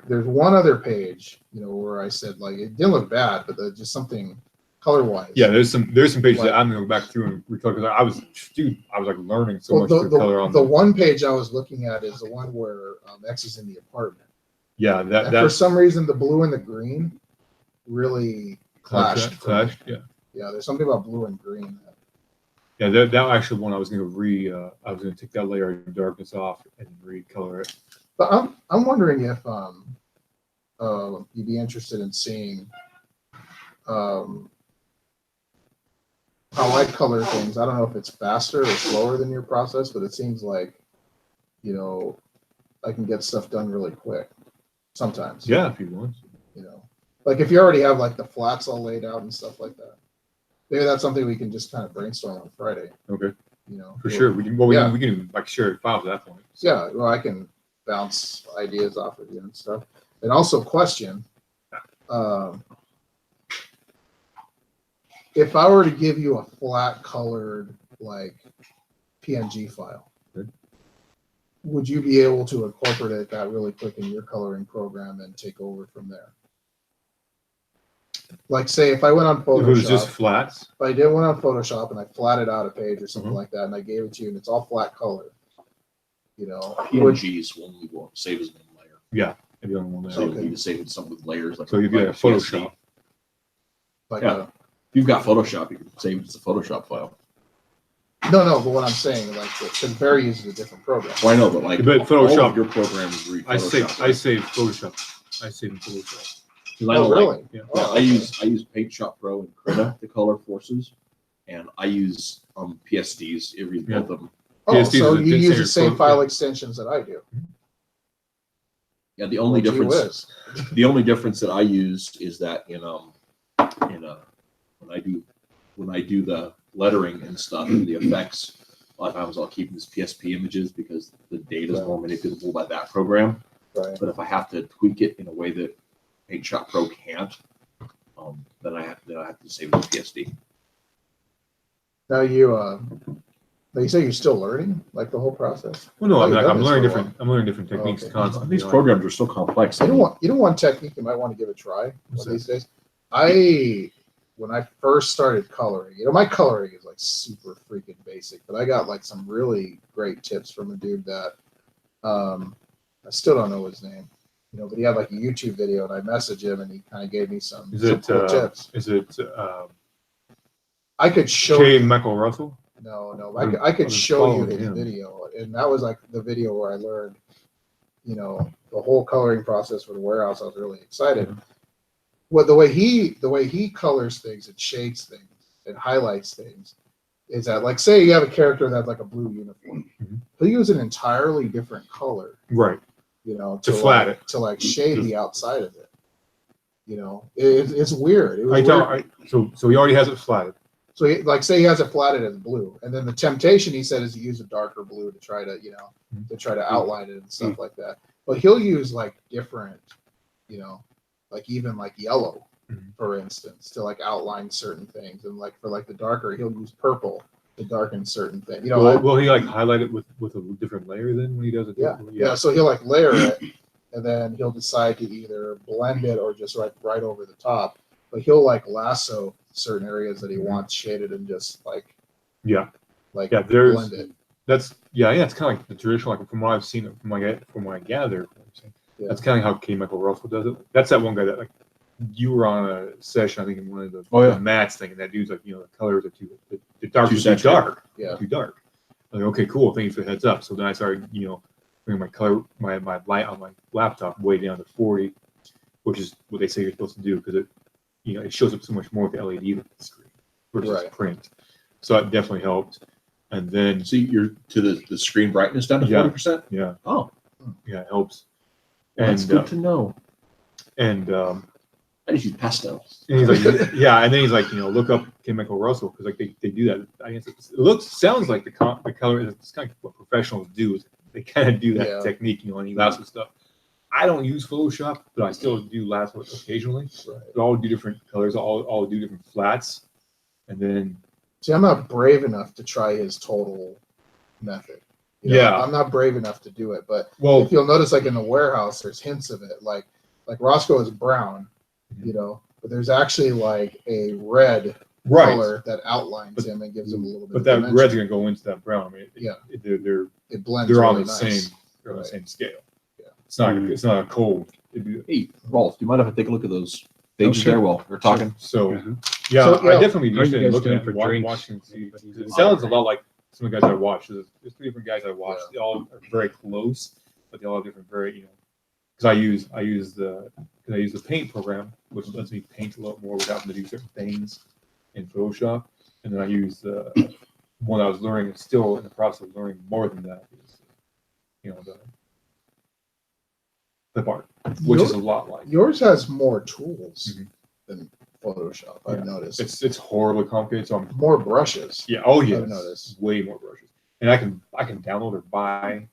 there's one other page where I said like it didn't look bad, but there's just something color wise. Yeah, there's some pages Like- that I'm gonna go back through and recolor, because I was like learning so Well, much through color on the them. one page I was looking at is the one where X is in the apartment. Yeah, And for that's some reason, the blue and the green really clashed. for me. Clash. Yeah. Yeah, there's something about blue and green. Yeah, that actually one I was gonna I was gonna take that layer of darkness off and recolor it. But I'm wondering if you'd be interested in seeing how I color things. I don't know if it's faster or slower than your process, but it seems like I can get stuff done really quick sometimes. Yeah, if you want. Like if you already have like the flats all laid out and stuff like that. Maybe that's something we can just kind of brainstorm on Friday. Okay, for We'll- sure. We can. Well, we can like share files at that point. So, Yeah, well, I can bounce ideas off of you and stuff. And also question, if I were to give you a flat colored like PNG file, Good. would you be able to incorporate that really quick in your coloring program and take over from there? Like say if I went on If it was Photoshop, just flats. if I did one on Photoshop and I flatted out a page or something Mhm. like that and I gave it to you and it's all flat color, would, PNGs will only go save as one layer. Yeah, maybe on one So layer. you need to save it something with layers. Like So you get like a PSD. Photoshop. like Yeah. If you've got Photoshop, you can save it as a Photoshop file. No, but what I'm saying, like, because Barry uses a different program. Well, I know, but like But all Photoshop- of your programs read I save Photoshop. Photoshop. I save in Photoshop. 'Cause I know, Oh, like, really? Yeah. yeah, I use PaintShop Pro and Krita to color forces, and I use PSDs. It reads Yeah. both of them. Oh, PSDs so is a you use the standard same program. file extensions that I do. Yeah, the only Well, gee difference whiz. the only difference that I use is that when I do the lettering and stuff and the effects, a lot of times I'll keep these PSP images because the data is more manipulable by that program. Right. But if I have to tweak it in a way that Paint Shop Pro can't, then I have to save it with PSD. Now you say you're still learning, like the whole process. Well, no, Oh, I'm you've like, done this for a while. I'm learning different techniques okay. constantly. These programs are so complex. You know one technique you might want to give a try What's one of these days. When I first started coloring, my coloring is like super freaking basic, but I got like some really great tips from a dude that I still don't know his name, but he had like a YouTube video, and I messaged him, and he kind of gave me some cool tips. Is it I could show J. you. Michael Russell? No. I could show you following his him. video, and that was like the video where I learned, the whole coloring process for the warehouse. I was really excited. Mhm. Well, the way he colors things and shades things and highlights things is that, like, say you have a character that has like a blue uniform, Mhm. he'll use an entirely different color, Right. to flat like, it. to like shade the outside of it. It's weird. It was weird. So he already has it flatted. So, say he has it flatted as blue, and then the temptation, he said, is to use a darker blue to try to, outline it and stuff like that. But he'll use like different, like even like yellow, Mhm. for instance, to like outline certain things, and like for like the darker, he'll use purple to darken certain things. Will he like highlight it with a different layer then when he does it? Yeah. So he'll like layer it, and then he'll decide to either blend it or just right over the top. But he'll like lasso certain areas that he wants shaded and just like Yeah. blend it. It's kind of like the traditional, like from what I've seen, from what I gather, Yeah. that's kind of how K. Michael Russell does it. That's that one guy that, like, you were on a session, I think, in one of the mats thing, and that dude's like, the colors are the dark Too is too saturated. dark. Yeah. Too dark. I'm like, okay, cool. Thank you for the heads up. So then I started, bringing my light on my laptop way down to 40, which is what they say you're supposed to do, because it shows up so much more with the LED than the screen versus Right. print. So that definitely helped. And then, See, you're to the screen brightness down to Yeah. 40%. yeah, Oh, it helps. that's And good to know. and I just use pastels. and he's like, yeah, and then he's like, look up K. Michael Russell, because like they do that. I guess it sounds like the color. It's kind of what professionals do. Is they kind of do that Yeah. technique, and he lasso stuff. I don't use Photoshop, but I still do lasso it occasionally. Right. But I'll do different colors. I'll do different flats, and then See, I'm not brave enough to try his total method. Yeah. I'm not brave enough to do it. But well, if you'll notice, like in the warehouse, there's hints of it. Like Roscoe is brown, but there's actually like a red right. color that outlines But- him and gives him a little bit. But of that dimension. red's gonna go into that brown. I mean, Yeah. they're It blends. they're on really the nice. same. They're on the Right. same scale. Yeah. It's not a cold. Hey, Rolf, do you mind if I take a look at those pages sure. there while we're talking? So Mhm. yeah, So, I definitely How are you interested in guys looking doing at for drinks? watching. It sounds a lot like some of the guys I watch. There's 3 different guys I watch. They all are very close, but they all have different because I use the paint program, which lets me paint a lot more without having to do certain things in Photoshop, and then I use the one I was learning and still in the process of learning more than that is the clip art, which is a lot like Yours has more tools Mhm. than Photoshop. I've Yeah. noticed. it's horribly complicated. So I'm more brushes. yeah, oh I've yeah, noticed. way more brushes, and I can download or buy.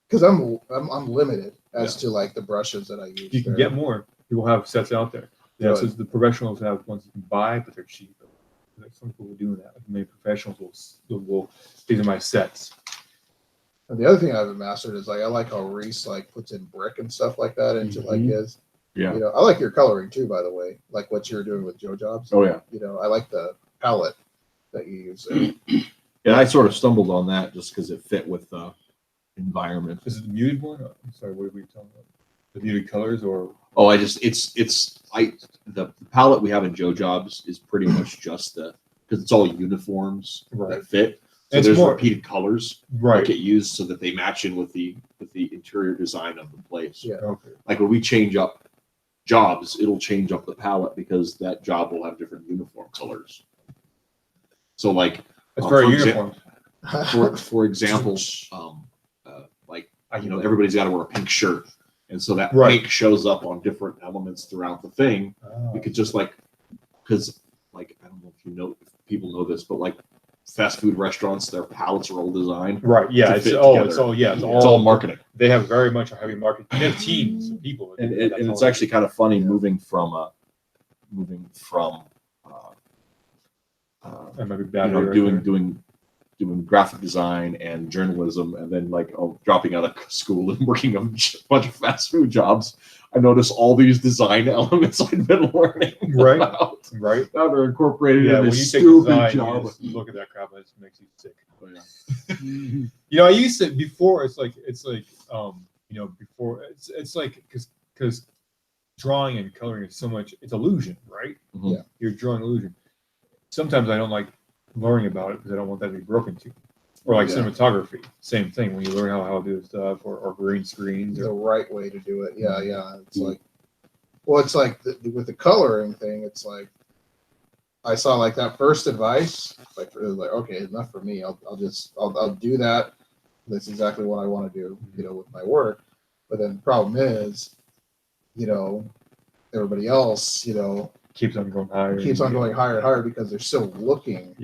Because I'm limited as to like the brushes that I use. You can there. get more. People have sets out there. Yeah, so the professionals have ones you can buy, but they're cheap. Like some people are doing that. Like many professionals will these are my sets. And the other thing I haven't mastered is like I like how Reese like puts in brick and stuff like that into like Mhm. his. Yeah. I like your coloring too, by the way. Like what you're doing with Joe Jobs. Oh, yeah. I like the palette that you use there. Yeah, I sort of stumbled on that just because it fit with the environment. Is it the muted one? I'm sorry, what were you talking about? The muted colors or Oh, the palette we have in Joe Jobs is pretty much just because it's all uniforms Right. that fit. So It's there's more- repeated colors right? that get used so that they match in with the interior design of the place. Yeah. Okay. Like when we change up jobs, it'll change up the palette because that job will have different uniform colors. So like It's Oh, very for uniform. for example, everybody's got to wear a pink shirt, and so that Right. pink shows up on different elements throughout the thing. We could just because I don't know if people know this, but like fast food restaurants, their pallets are all designed. Right. Yeah. To It's fit all. together. It's all. Yeah. It's It's all marketing. They have very much a heavy market. They have teams of people. that And, do that. and That's it's all. actually kind of funny Yeah. moving from That might be you bad. know, right doing graphic design and journalism, and then like dropping out of school and working a bunch of fast food jobs. I noticed all these design elements I'd been learning Right. about. there. Right. Now they're incorporated Yeah. in When this you take stupid design, job. you just look at that crap, and it just makes you sick. Oh, yeah. You know, I used to before. It's like you know, before it's like because drawing and coloring is so much. It's illusion, right? Mhm. Yeah. You're drawing illusion. Sometimes I don't like learning about it because I don't want that to be broken to. Or like Yeah. cinematography, same thing. When you learn how to do stuff, or green screens, The or right way to do it. Yeah, yeah. It's like, well, it's like with the coloring thing. It's like I saw like that first advice. Like, it was like, okay, enough for me. I'll do that. That's exactly what I want to do. You know, with my work. But then the problem is, you know, everybody else, you know, keeps on going higher. keeps on going higher and higher because they're still looking.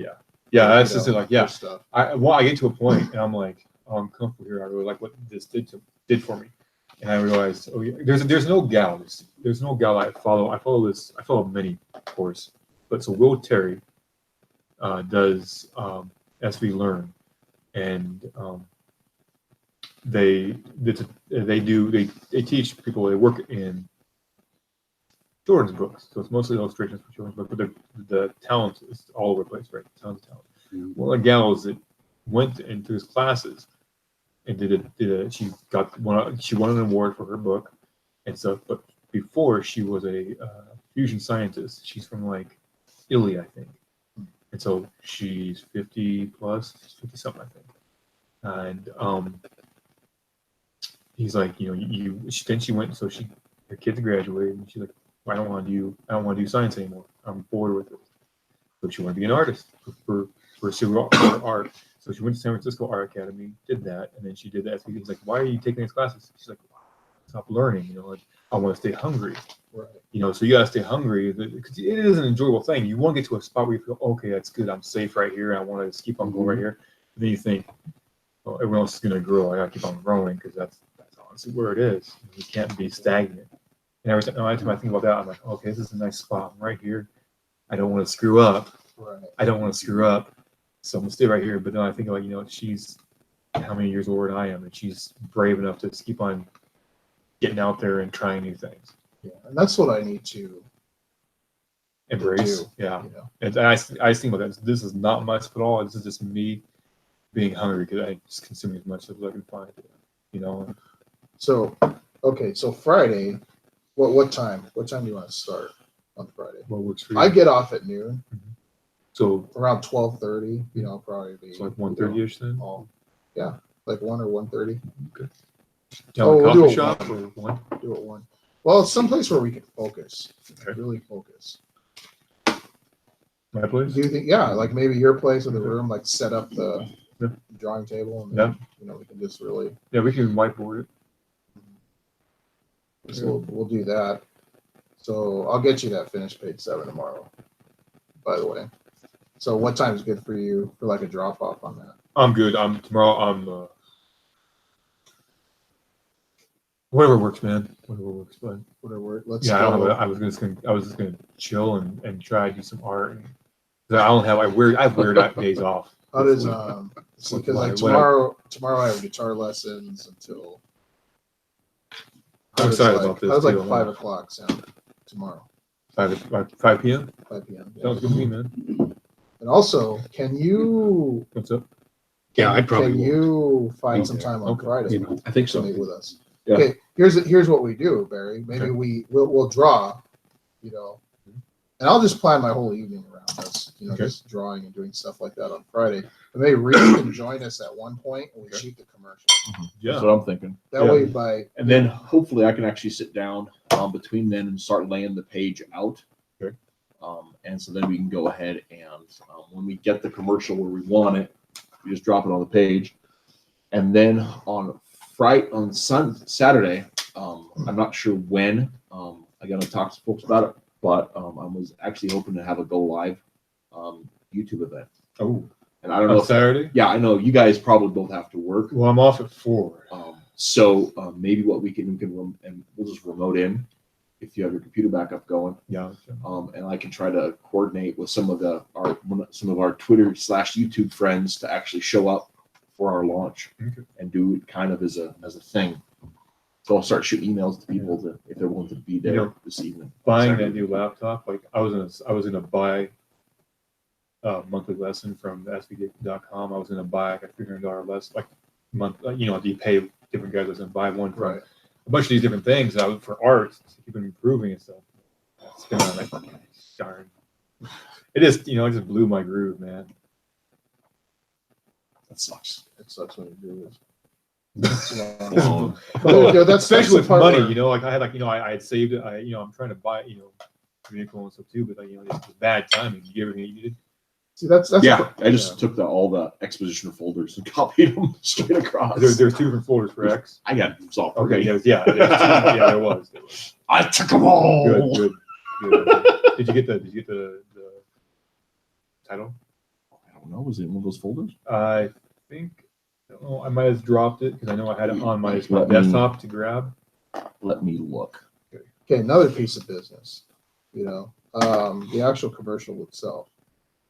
Yeah, that's you just know, it. Like, yeah, for stuff. I get to a point and I'm like, oh, I'm comfortable here. I really like what this did for me, and I realized, oh, yeah, there's no gals. There's no gal I follow. I follow many, of course, but so Will Terry does SV Learn, and they teach people. They work in children's books, so it's mostly illustrations for children's books, but the talent is all over the place, right? Tons of talent. One of the gals that went into his classes and she won an award for her book and stuff. But before, she was a fusion scientist. She's from like Italy, I think, and so she's 50 plus, 50 something, I think. And he's like, you know, then she went, so her kids graduated, and she's like, I don't want to do science anymore. I'm bored with it. So she wanted to be an artist for art. So she went to San Francisco Art Academy, did that, and then she did that. He's like, why are you taking these classes? She's like, stop learning. You know, like, I want to stay hungry. Right. You know, so you gotta stay hungry because it is an enjoyable thing. You want to get to a spot where you feel, okay, that's good. I'm safe right here, and I want to just keep on going right here. And then you think, well, everyone else is gonna grow. I gotta keep on growing because that's honestly where it is. You can't be stagnant. And every time I think about that, I'm like, okay, this is a nice spot. I'm right here. I don't want to screw up. Right. So I'm gonna stay right here. But then I think, like, you know, she's how many years older than I am, and she's brave enough to just keep on getting out there and trying new things. Yeah, and that's what I need to Embrace. do. Yeah. You know. And I think about that. This is not much at all. This is just me being hungry because I just consume as much as I can find. You know. So, okay, so Friday, what time? What time do you want to start on Friday? What works for you? I get off at noon, so around 12:30. You know, I'll probably be it's like 1:30ish then. Oh, yeah, like 1 or 1:30. Down we'll a do coffee it shop one. or one. Do it 1. Well, it's someplace where we can focus, Okay. really focus. My place. Do you think? Yeah, like maybe your place with a room, like set up the Yeah. drawing table, and then, you know, we can just really. Yeah, we can whiteboard it. So we'll do that. So I'll get you that finished page 7 tomorrow. By the way, so what time is good for you for like a drop off on that? I'm good. Tomorrow. Whatever works, man. Whatever works, bud. Whatever. Let's Yeah, I don't go. know. I was just gonna chill and try to do some art. And, 'cause I don't have I have weird days off. How does What- because like what I- tomorrow I have guitar lessons until. I'm excited about this. How's like too, 5 o'clock sound tomorrow? 5 p.m. 5 p.m. yeah. Sounds good to me, man. And also, can you What's up? Yeah, I probably can won't. you find some Okay. time on Okay. Friday You know, I think to so. meet with us? Yeah. Okay, here's what we do, Barry. Maybe Okay. we'll draw, you know, and I'll just plan my whole evening around this, you know, Okay. just drawing and doing stuff like that on Friday. And maybe Reed can join us at one point and we Okay. shoot the commercial. That's Yeah. what I'm thinking. That Yeah. way by And then hopefully I can actually sit down between then and start laying the page out. Okay. And so then we can go ahead and when we get the commercial where we want it, we just drop it on the page. And then on Saturday, I'm not sure when. I got to talk to folks about it, but I was actually hoping to have a go live YouTube event. Oh. And I don't know On if, Saturday. yeah, I know you guys probably both have to work. Well, I'm off at 4. So maybe what we can and we'll just remote in if you have your computer backup going. Yeah. And I can try to coordinate with some of our Twitter/YouTube friends to actually show up for our launch Okay. and do it kind of as a thing. So I'll start shooting emails to people if they're willing to be there You know, this evening. Buying that new laptop, like I was gonna buy a monthly lesson from svg.com. I was gonna buy like a $300 lesson, like month. You pay different guys. I was gonna buy one from Right. a bunch of these different things for art to keep them improving and stuff. It's been on like darn. It just it just blew my groove, man. That sucks. It sucks when you do this. Well, But, that's Especially with the part money, where- like I had I had saved it. I'm trying to buy vehicle and stuff too, but it's bad timing. You get everything you needed. See, that's yeah, I just took all the exposition folders and copied them straight across. There's 2 different folders for X. I got them all. Okay, Okay, yeah, there was. I took them all. Good. Did you get the title? I don't know. Was it in one of those folders? I think I might have dropped it because I know I had it on my Let me- desktop to grab. Let me look. Okay, another piece of business. The actual commercial itself.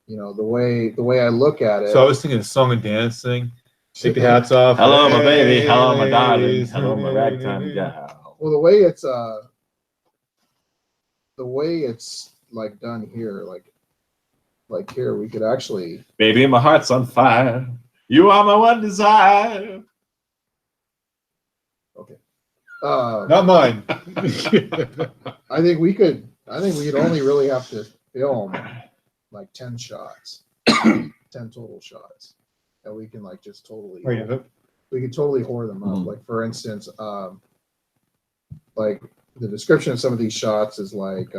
The way I look at it. So I was thinking a song and dance thing. Take the hats off. Hello, my baby. Hello, my darling. Ladies. Hello, my ragtime gal. Well, the way it's like done here, like here, we could actually. Baby, my heart's on fire. You are my one desire. Okay. Not mine. I think we'd only really have to film like 10 shots, 10 total shots, and we can like just totally. Wait, We could totally whore them up. Mhm. Like for instance, like the description of some of these shots is like.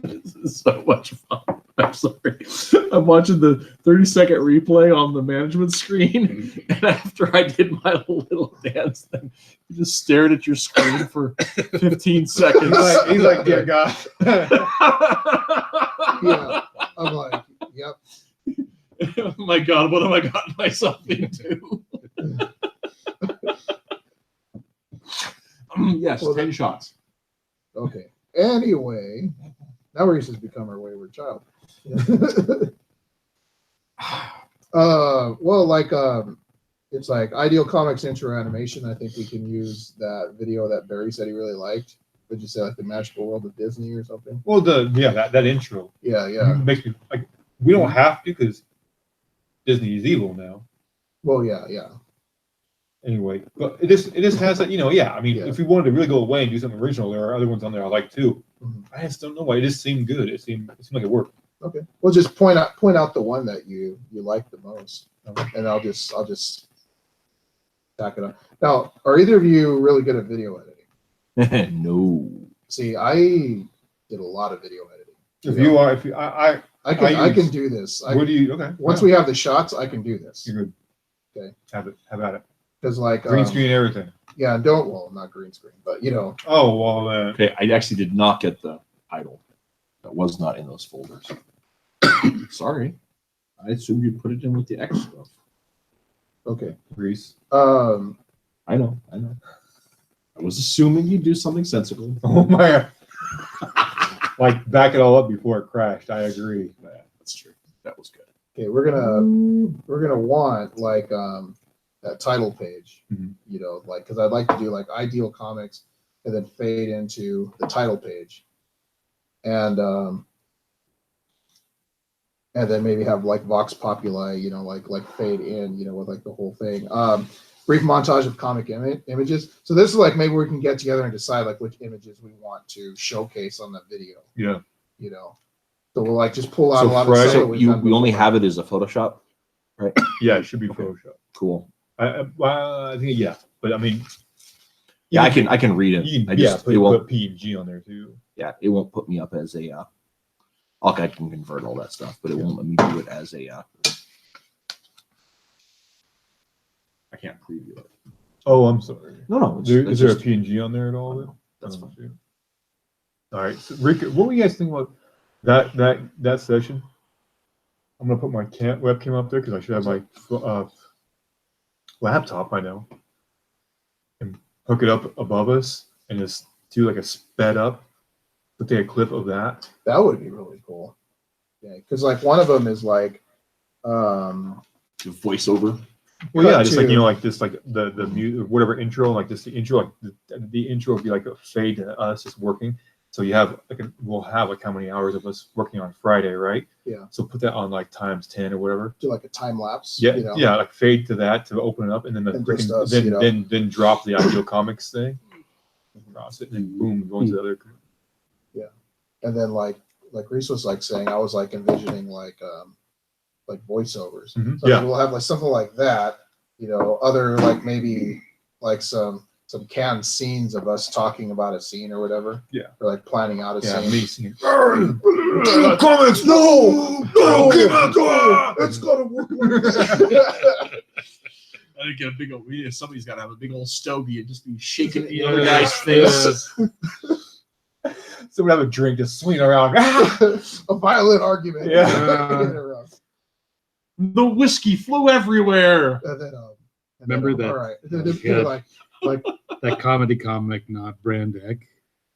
This is so much fun. I'm sorry. I'm watching the 30-second replay on the management screen, and after I did my little dance thing, you just stared at your screen for 15 seconds. he's like, dear God. Yeah, I'm like, yep. Oh my God, what have I gotten myself into? Yes, Well, 10 shots. Okay. Anyway, now Reese has become our wayward child. It's like Ideal Comics intro animation. I think we can use that video that Barry said he really liked. Would you say like the Magical World of Disney or something? Well, that intro Yeah. makes me like. We don't have to because Disney is evil now. Well, yeah. Anyway, but it just has that, I mean, Yeah. if we wanted to really go away and do something original, there are other ones on there I like too. Mhm. I just don't know why. It just seemed good. It seemed like it worked. Okay. Well, just point out the one that you like the most, and I'll just tack it on. Now, are either of you really good at video editing? No. See, I did a lot of video editing. I can do this. What do you? Okay. Once we have the shots, I can do this. You're good. Okay. Have at it. Because like Green screen, everything. Yeah, not green screen, but Oh well, Okay, I actually did not get the title. That was not in those folders. Sorry. I assumed you put it in with the X stuff. okay. Grease. I know. I was assuming you'd do something sensible. Oh my! Like back it all up before it crashed. I agree. Yeah, that's true. That was good. Okay, we're gonna want like that title page, Mhm. because I'd like to do like Ideal Comics and then fade into the title page, and then maybe have like Vox Populi, like fade in, with like the whole thing. Brief montage of comic images. So this is like maybe we can get together and decide like which images we want to showcase on the video. Yeah. So we'll like just pull out So a lot Friday- of stuff. that So we've done we only before. have it as a Photoshop? Yeah, it should be Okay. Photoshop. Cool. I think but I mean, Yeah, I can read it. You can, I just put, it won't put PNG on there too. it won't put me up as a I can convert all that stuff, but it won't let me do it as a I can't preview it. Oh, I'm sorry. No, it's, Is there a just- PNG on there at all? Then? That's Oh, fine. shoot. All right, so Rick, what were you guys thinking about that session? I'm gonna put my webcam up there because I should have my laptop by now, and hook it up above us and just do like a sped up. But take a clip of that. That would be really cool. Yeah, because like one of them is like, Voiceover. Well, yeah, Cut just like to- like this, like the music, whatever intro, like just the intro, like the intro would be like a fade to us just working. So you have like we'll have like how many hours of us working on Friday, right? Yeah. So put that on like times 10 or whatever. do like a time lapse. Yeah, You know? yeah, like fade to that to open it up, and then the And just freaking us, you know. then drop the Ideal Comics thing across it, and then boom, go into the other. And then like Reese was like saying, I was like envisioning like voiceovers. Mhm. So Yeah. we'll have like something like that, you know, other like maybe like some canned scenes of us talking about a scene or whatever. Yeah. Or like planning out a Yeah, scene. me seeing. Comics, no, it's gonna work like that. I think a big old, somebody's got to have a big old stogie and just be shaking the Yeah. other guy's face. Someone have a drink, just swing around. A violent argument. Yeah. The whiskey flew everywhere. And then, Remember that- All right. Yeah. Like That comedy comic, not Brand Egg,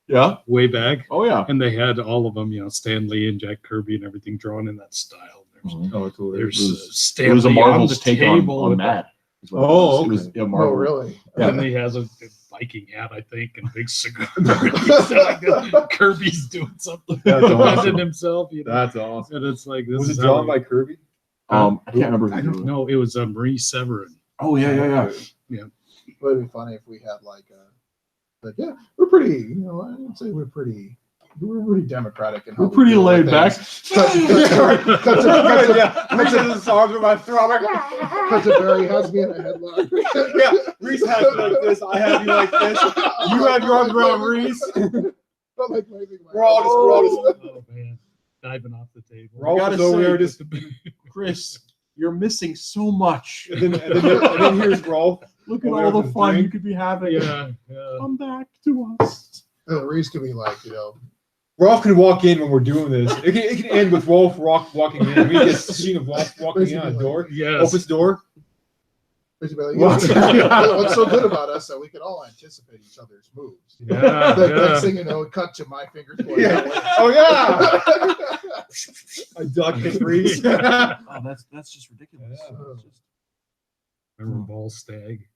Yeah. way back. Oh yeah. And they had all of them, Stan Lee and Jack Kirby and everything drawn in that style. Oh, it's hilarious. There's It was- Stan It was a Lee on Marvel's the take table on with Matt. is what it Oh, was. It was okay. a oh Marvel. really? Yeah. And he has a Viking hat, I think, and big cigar. He's like, Kirby's doing something, That's awesome. defending himself. That's awesome. And it's like this Was is it how drawn by Kirby? I can't remember. I who don't know. It was Marie Severin. Oh yeah, yeah, yeah. It would be funny if we had like yeah, we're pretty, I would say we're pretty democratic and We're pretty laid back. Cut Reese has his arms around my throat. I'm like, to Barry has me in a headlock. yeah, Reese has you like this. I have you like this. You have your arms around Reese. But like waving my We're all just Oh man, diving off the table. Rolf gotta is over say- there just. Chris, you're missing so much. And then here's Rolf. Look at Over all there the with fun drink. you could be having. Yeah. Come back to us. Reese could be like, Rolf can walk in when we're doing this. It can end with Rolf walking in. We get a scene of Rolf walking in on the door. Yes. Opens door. Reese would be like, What? what's so good about us that we can all anticipate each other's moves. Yeah. The yeah. next thing you know, cut to my fingers going Yeah. that way. Oh yeah. I duck hit Reese. Oh, that's just ridiculous. Yeah. It's just- Remember Ball Stag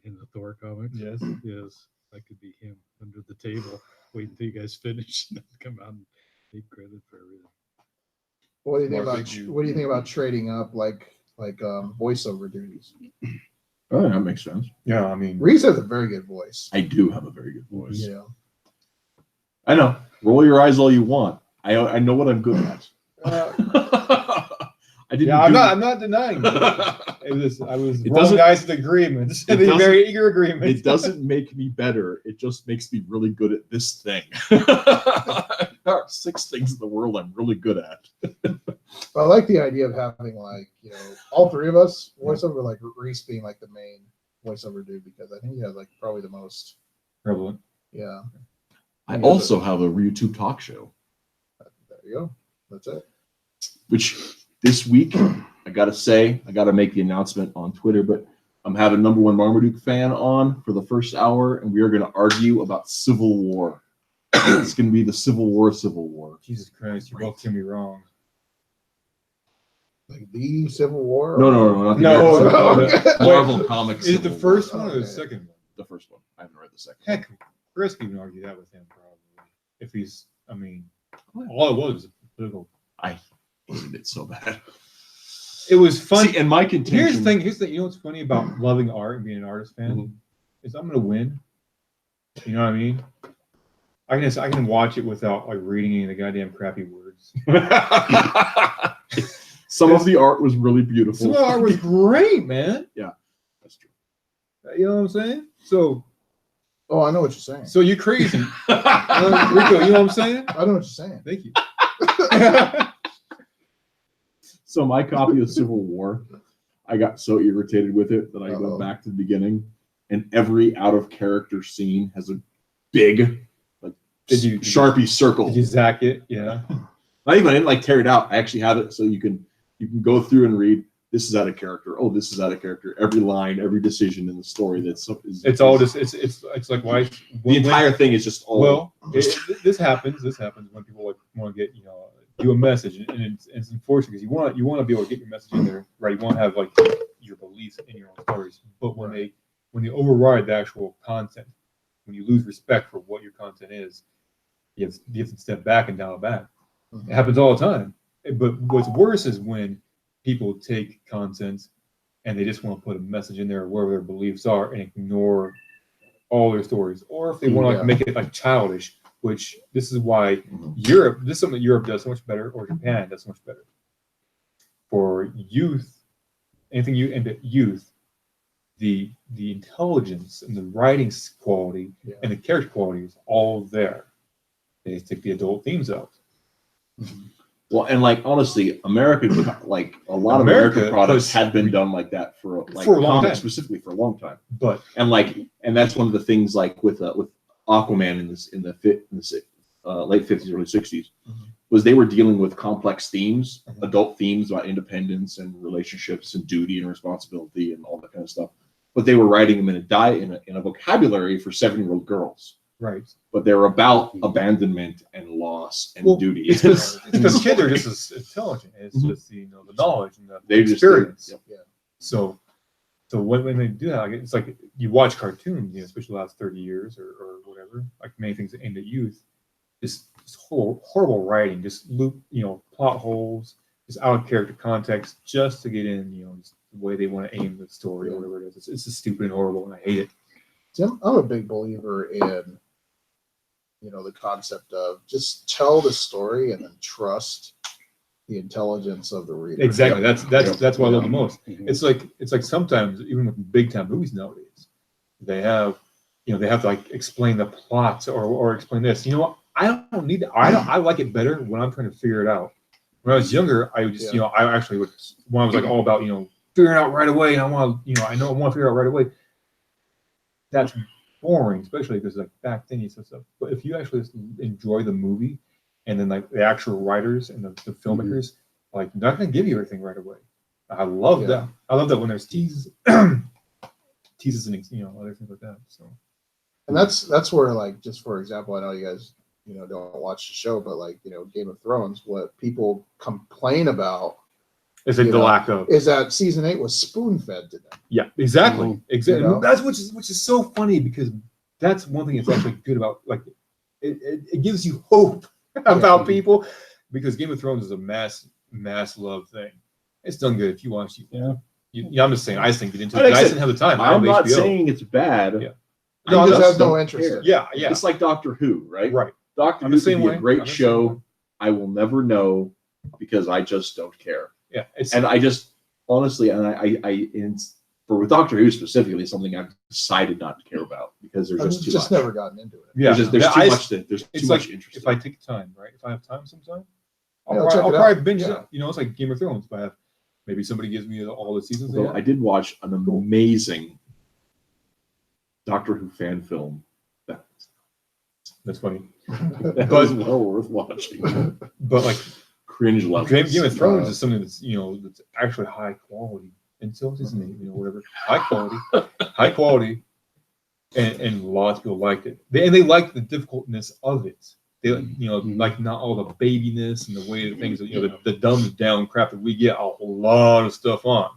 in the Thor comics? Yes. Yes. That could be him under the table. Wait until you guys finish and then come out and take credit for everything. What do you think More about? big you. What do you think about trading up like voiceover duties? Oh, that makes sense. Yeah, I mean, Reese has a very good voice. I do have a very good voice. You know. I know. Roll your eyes all you want. I know what I'm good at. I didn't. yeah, do I'm not denying it. I was It rolling doesn't- dice with agreements. it The doesn't- very eager agreement. It doesn't make me better. It just makes me really good at this thing. There are 6 things in the world I'm really good at. I like the idea of having all three of us voiceover, like Reese being like the main voiceover dude, because I think he has like probably the most. prevalent. Yeah, I also have a YouTube talk show, there you go. That's it. which this week, I got to make the announcement on Twitter, but I'm having number one Marmaduke fan on for the first hour, and we are going to argue about Civil War. It's going to be the Civil War. Jesus Christ, you both can be wrong. Like the Civil War. No, not the No, American no. Marvel Comics. Is it the Civil first War. one or the Okay. second one? The first one. I haven't read the second. Heck, Chris can even argue that with him probably. If he's, I mean, all it was political. I hated it so bad. It was fun. See, and my contention. Here's the thing. You know what's funny about loving art and being an artist fan Mhm. is is I'm gonna win. You know what I mean? I can watch it without like reading any of the goddamn crappy words. Some of the art was really beautiful. Some of the art was great, man. That's true. You know what I'm saying? So Oh, I know what you're saying. you're crazy, Rico. You know what I'm saying? I know what you're saying. Thank you. So my copy of Civil War, I got so irritated with it that I Uh-oh. went back to the beginning, and every out of character scene has a big, like Did you- Sharpie circle. Did you zack it? Yeah. Not even I didn't like tear it out. I actually have it so you can go through and read. This is out of character. Oh, this is out of character. Every line, every decision in the story. It's all just it's like why the entire thing is just all. Well, this happens. This happens when people like want to get do a message, and it's unfortunate because you want to be able to get your message in there, right? You want to have like your beliefs in your own stories, but when they override the actual content, when you lose respect for what your content is, you have to step back and dial back. It happens all the time. But what's worse is when people take content and they just want to put a message in there wherever their beliefs are and ignore all their stories, or if they want to like make it like childish, which this is why Europe. This is something that Europe does so much better, or Japan does so much better. For youth, anything youth, the intelligence and the writing quality and the character quality is all there. They take the adult themes out. Well, and like honestly, American like a lot of American products had been done like that for a long time, specifically for a long time. But and that's one of the things like with Aquaman in the late 50s, early 60s, was they were dealing with complex themes, adult themes about independence and relationships and duty and responsibility and all that kind of stuff. But they were writing them in a vocabulary for 7-year-old girls. Right. But they're about abandonment and loss and duty. It's because kids are just as intelligent. It's just the knowledge and the experience. So when they do that, it's like you watch cartoons, especially the last 30 years or whatever, like many things aimed at youth. This horrible writing, just plot holes, just out of character context, just to get in, just the way they want to aim the story or whatever it is. It's just stupid and horrible, and I hate it. See, I'm a big believer in the concept of just tell the story and then trust the intelligence of the reader. Exactly. That's what I love the most. It's like sometimes even with big time movies nowadays, they have to like explain the plots or explain this. You know what? I don't need that. I like it better when I'm trying to figure it out. When I was younger, I would just I actually would, when I was like all about figuring out right away, and I want to figure out right away. That's boring, especially because like back then you said stuff. But if you actually just enjoy the movie, and then like the actual writers and the filmmakers, like they're not gonna give you everything right away. I love that. I love that when there's teases and other things like that. So, and that's where like just for example, I know you guys don't watch the show, but like Game of Thrones, what people complain about is it the lack of is that season 8 was spoon fed to them. Yeah, exactly. Exactly. That's which is so funny because that's one thing that's actually good about like it gives you hope about people because Game of Thrones is a mass love thing. It's done good if you watch it. I'm just saying I just didn't get into it. I didn't have the time. I'm not saying it's bad. Yeah. No, I just have no interest. Yeah. It's like Doctor Who, right? Right. Doctor Who could be a great show. I will never know because I just don't care. Yeah, and I just honestly, and with Doctor Who specifically, something I've decided not to care about because there's just too much. Never gotten into it. Yeah, there's too much. There's too much interest. If I take time, right? If I have time, sometime I'll probably binge it. It's like Game of Thrones. If I have, maybe somebody gives me all the seasons. So I did watch an amazing Doctor Who fan film. That's funny. That was well worth watching. But like. Cringe level. Game of Thrones is something that's that's actually high quality until season 8, whatever. High quality, and lots of people liked it. They liked the difficultness of it. They like not all the babiness and the way that things the dumbed down crap that we get a whole lot of stuff on.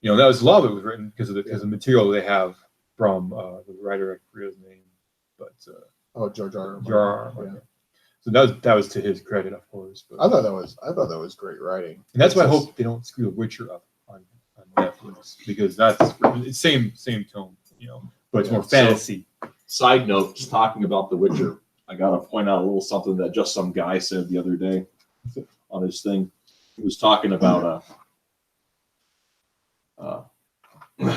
That was a lot of it was written because of the material they have from the writer, I forget his name, but George R. R. Martin. So that was to his credit, of course. But I thought that was great writing, and that's why I hope they don't screw The Witcher up on Netflix because that's it's same tone, but it's more fantasy. So, side note, just talking about The Witcher, I gotta point out a little something that just some guy said the other day on his thing. He was talking about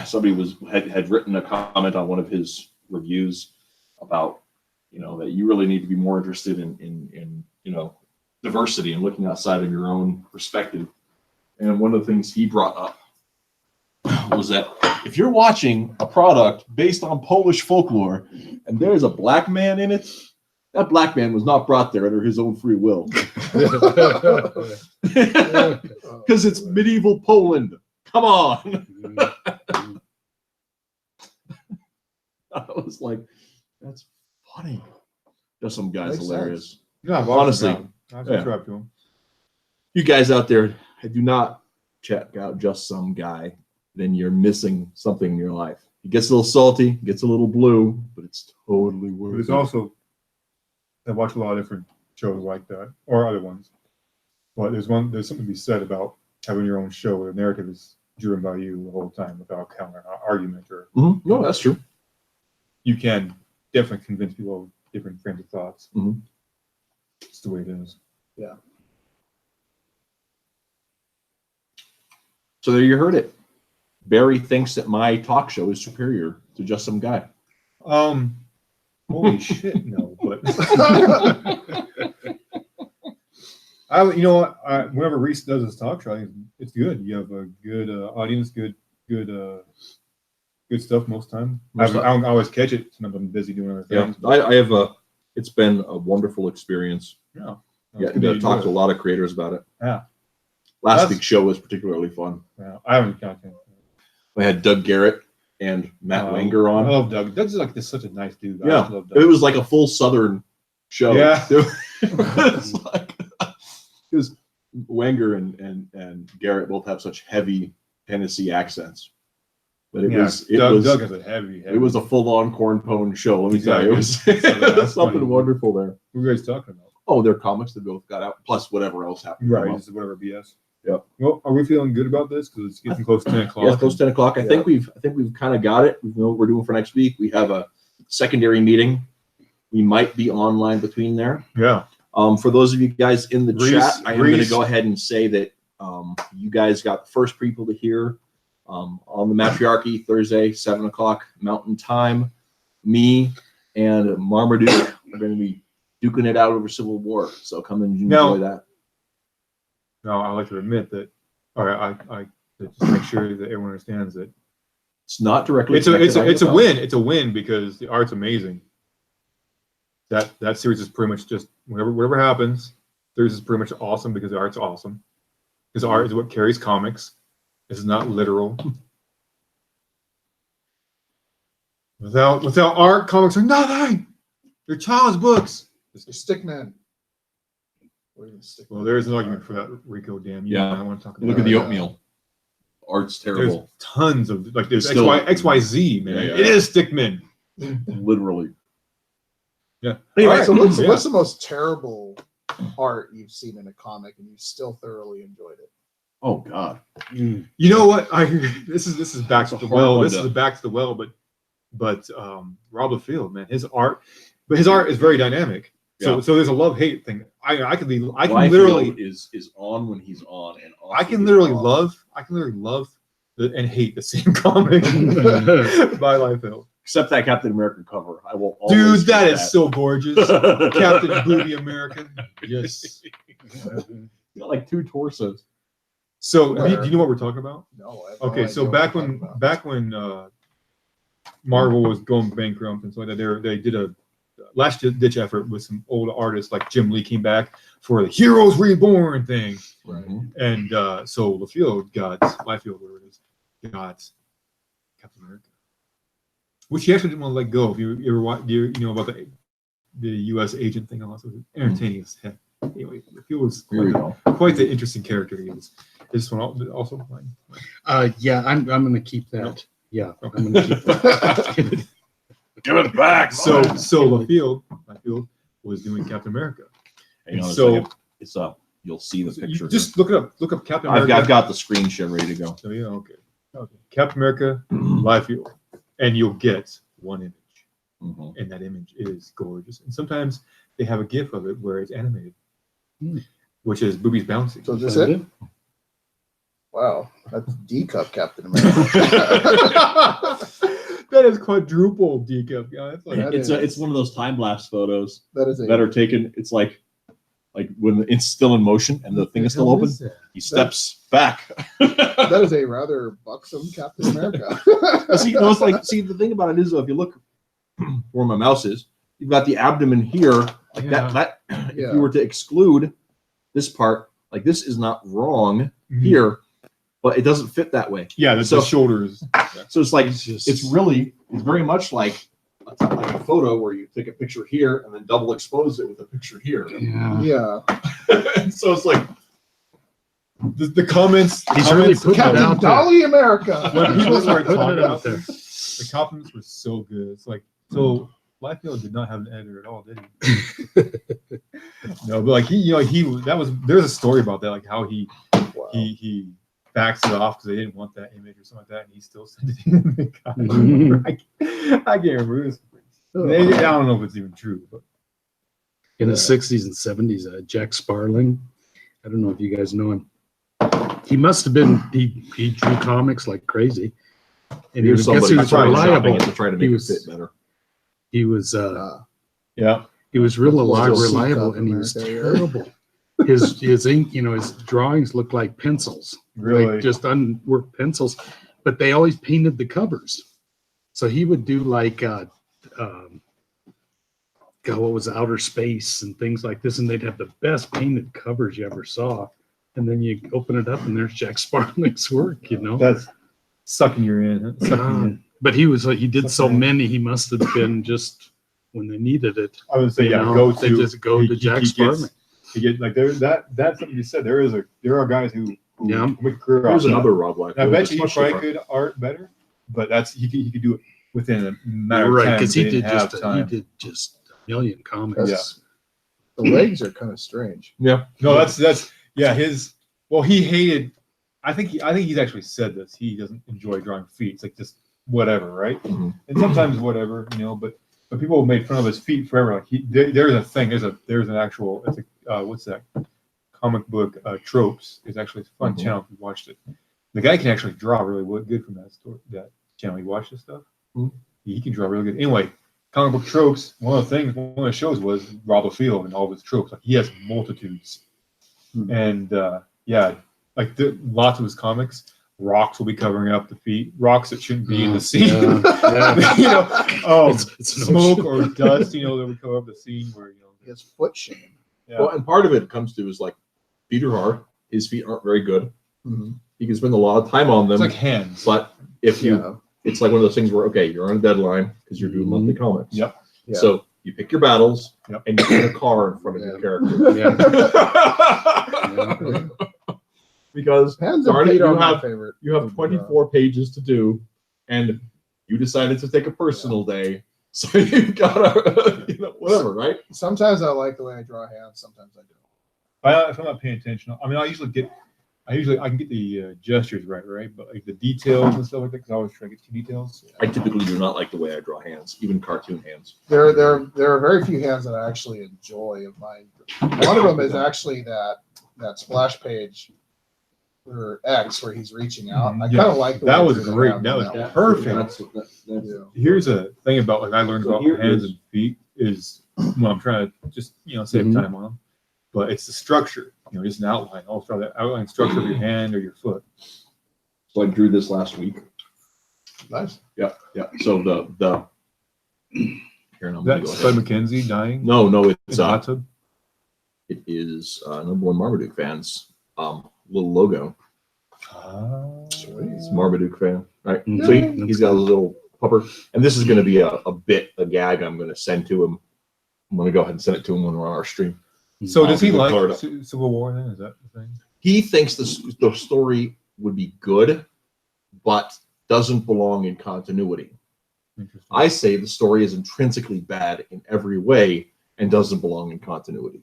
somebody had written a comment on one of his reviews about. That you really need to be more interested in diversity and looking outside of your own perspective. And one of the things he brought up was that if you're watching a product based on Polish folklore and there's a black man in it, That black man was not brought there under his own free will. Because it's medieval Poland. Come on. I was like, that's funny. Just some guys Makes hilarious. No, I've Honestly, I've yeah. subscribed to him. You guys out there, do not check out Just Some Guy. Then you're missing something in your life. It gets a little salty, gets a little blue, but it's totally But worth it's it. also, I watch a lot of different shows like that, or other ones. But there's something to be said about having your own show where the narrative is driven by you the whole time without counter argument, or Mhm. No, that's true. you can definitely convince people of different frames of thoughts. Mhm. It's the way it is. So there you heard it. Barry thinks that my talk show is superior to Just Some Guy. Holy shit, no, but you know what? Whenever Reese does his talk show, I think it's good. You have a good audience, good stuff most time. I don't always catch it. Sometimes I'm busy doing other Yeah, things. I have it's been a wonderful experience. Yeah, Yeah, to talk to a lot of creators about it. Yeah. Last That's- week's show was particularly fun. Yeah, I haven't counted. We had Doug Garrett and Matt Wenger I on. love Doug. Doug's like this such a nice dude. I Yeah. just love Doug. It was like a full Southern show. Yeah. It's like, because Wenger and Garrett both have such heavy Tennessee accents. But it was Doug has a heavy. it was a full-on corn pone show. Let me tell you, it was Exactly. So that's something funny. wonderful there. What were you guys talking about? Oh, their comics that both got out, plus whatever else happened. Right, just whatever BS. Yeah. Well, are we feeling good about this? Because it's getting close to 10 o'clock. Yeah, close to 10 o'clock. I think we've kind of got it. We know what we're doing for next week. We have a secondary meeting. We might be online between there. Yeah. For those of you guys in the Reese- chat, I am going to Reese- go ahead and say that you guys got the first people to hear on the Matriarchy Thursday, 7 o'clock Mountain Time. Me and Marmaduke are going to be duking it out over Civil War. So come and enjoy Now- that. Now, I like to admit that, or I to just make sure that everyone understands that It's not directly. it's a connected. win. It's a win because the art's amazing. That series is pretty much just whatever happens. Series is pretty much awesome because the art's awesome. Because art is what carries comics. This is not literal. Without art, comics are nothing. They're child's books. Mr. Stickman. We're gonna stick Well, there is an argument for that, Rico. Damn you! Yeah. I want to talk about. Look at the Yeah. oatmeal. Art's There's terrible. tons of like there's Still- XYZ, man. Yeah, yeah. It is Stickman. Literally. Yeah. Anyway, All so right. what's, Yeah. what's the most terrible art you've seen in a comic and you still thoroughly enjoyed it? Oh God. You know what? This is back to It's a the hard well. one This to- is back to the well, but Rob LaField, man, his art is very dynamic. So Yeah. so there's a love-hate thing. I can Liefeld literally is on when he's on, and off I can when literally he's off. love and hate the same comic by Liefeld. Except that Captain America cover. I will always Dude, hate that is so gorgeous. Captain Booby American. Yes. You got like two torsos. So do you know what we're talking about? No. I have no Okay, so idea what you're talking about. back when Marvel was going bankrupt and so like that, they did a last ditch effort with some old artists like Jim Lee came back for the Heroes Reborn thing, Mhm. and so Liefeld, whatever it is, got Captain America, which he actually didn't want to let go. If you ever watch, you know about the U.S. agent thing, also entertaining as heck. Anyway, Liefeld was Here we go. quite the interesting character he is. This one also mine. Yeah, I'm gonna keep that. Yeah, I'm gonna keep that. Give it back. So Liefeld was doing Captain America. Hang on a so- second. It's up. You'll see the So picture. you just look up Captain I've America. got the screen share ready to go. So yeah, okay. Captain America, Liefeld, and you'll get one image, Mhm. and that image is gorgeous. And sometimes they have a GIF of it where it's animated, which is boobies bouncing. So is this it? Wow, that's D cup Captain America. That is quadruple decaf. Yeah, that's like That It's one of those time lapse photos that is a that are taken. It's like when it's still in motion and the thing is still open. He steps back. that is a rather buxom Captain America. See, the thing about it is, though, if you look where my mouse is, you've got the abdomen here, Like Yeah. that if Yeah. you were to exclude this part, like this is not wrong Mhm. here, but it doesn't fit that way. Yeah, the So- shoulders. So it's like It's just- it's very much like a photo where you take a picture here and then double expose it with a picture here. Yeah. Yeah. So it's like The comments. He's really comments putting it Captain out there. Dolly America. when people started Putting talking it out about there. this, the compliments were so good. It's like, so Liefeld did not have an editor at all, did he? No, but like there's a story about that, like how he backs it off because they didn't want that image or something like that, and he still sent it in. I can't remember. I don't know if it's even true, but In the 60s and 70s, Jack Sparling, I don't know if you guys know him. He must have been, he drew comics like crazy. And here's I guess somebody he was trying reliable. to try to He make was- it fit better. He was yeah, he was real Little reliable, Cup and he was America, yeah. terrible. His ink, his drawings looked like pencils, really. like just unworked pencils, but they always painted the covers. So he would do like what was Outer Space and things like this, and they'd have the best painted covers you ever saw. And then you open it up, and there's Jack Sparling's work, That's sucking your in. Huh? Sucking you in. But he did so many. He must have been just when they needed it. I would say, you yeah, know, go they to just go to Jack Sparling. To get like that's something you said. There are guys who Yeah. make a career Here's off that. another Rob Liefeld. I bet you he especially probably could art better, but he could do it within a matter of Right, time. because They he didn't have did time. just a million comics. That's- The legs are kind of strange. Yeah. No, that's yeah. He hated. I think he's actually said this. He doesn't enjoy drawing feet. It's like just whatever, right? Mhm. And sometimes whatever, but people made fun of his feet forever. Like there's a thing. There's an actual. It's a what's that? Comic book tropes. It's actually a fun Mhm. channel if you watched it. The guy can actually draw really good from that channel. You watch this stuff. Mhm. He can draw really good. Anyway, comic book tropes. One of the shows was Rob Liefeld and all of his tropes. Like he has multitudes, Mhm. and like lots of his comics. Rocks will be covering up the feet. Rocks that shouldn't be in the scene. Yeah. It's an smoke ocean. or dust. That would cover up the scene where He has foot shame. Yeah. Well, and part of it comes to is like Peter Hart, his feet aren't very good. Mm-hmm. He can spend a lot of time on them, It's like hands. but if you, Yeah. it's like one of those things where you're on a deadline because you're doing monthly comics. Yep. Yeah. So you pick your battles Yep. and you put a car in front of Yeah. your character. Yeah. Because Hands darn and it, feet are you my have favorite. you have 24 pages to do, and you decided to take a personal day, so you've got to, whatever, right? Sometimes I like the way I draw hands. Sometimes I don't. If I'm not paying attention, I mean, I can get the gestures right, but like the details and stuff like that, because I always try to get details. I typically do not like the way I draw hands, even cartoon hands. There are very few hands that I actually enjoy of mine. One of them is actually that splash page for X where he's reaching out. I Yeah. kind of like the That way was they do great. on That was one. perfect. Yeah. Here's a thing about like I learned So about here hands is- and feet is when I'm trying to just save Mhm. time on them, but it's the structure. Just an outline. I'll draw that outline structure of your hand or your foot. So I drew this last week. Nice. Yeah. So the here, and I'm gonna That's go Spud ahead. McKenzie dying No, in it's the hot tub. it is number one Marmaduke fans little logo. It's a Marmaduke fan, right? Mhm. So he's got a little pupper, and this is going to be a gag I'm going to send to him. I'm going to go ahead and send it to him when we're on our stream. So does he I'll like color it up. Civil War then? Is that the thing? He thinks the story would be good, but doesn't belong in continuity. Interesting. I say the story is intrinsically bad in every way and doesn't belong in continuity.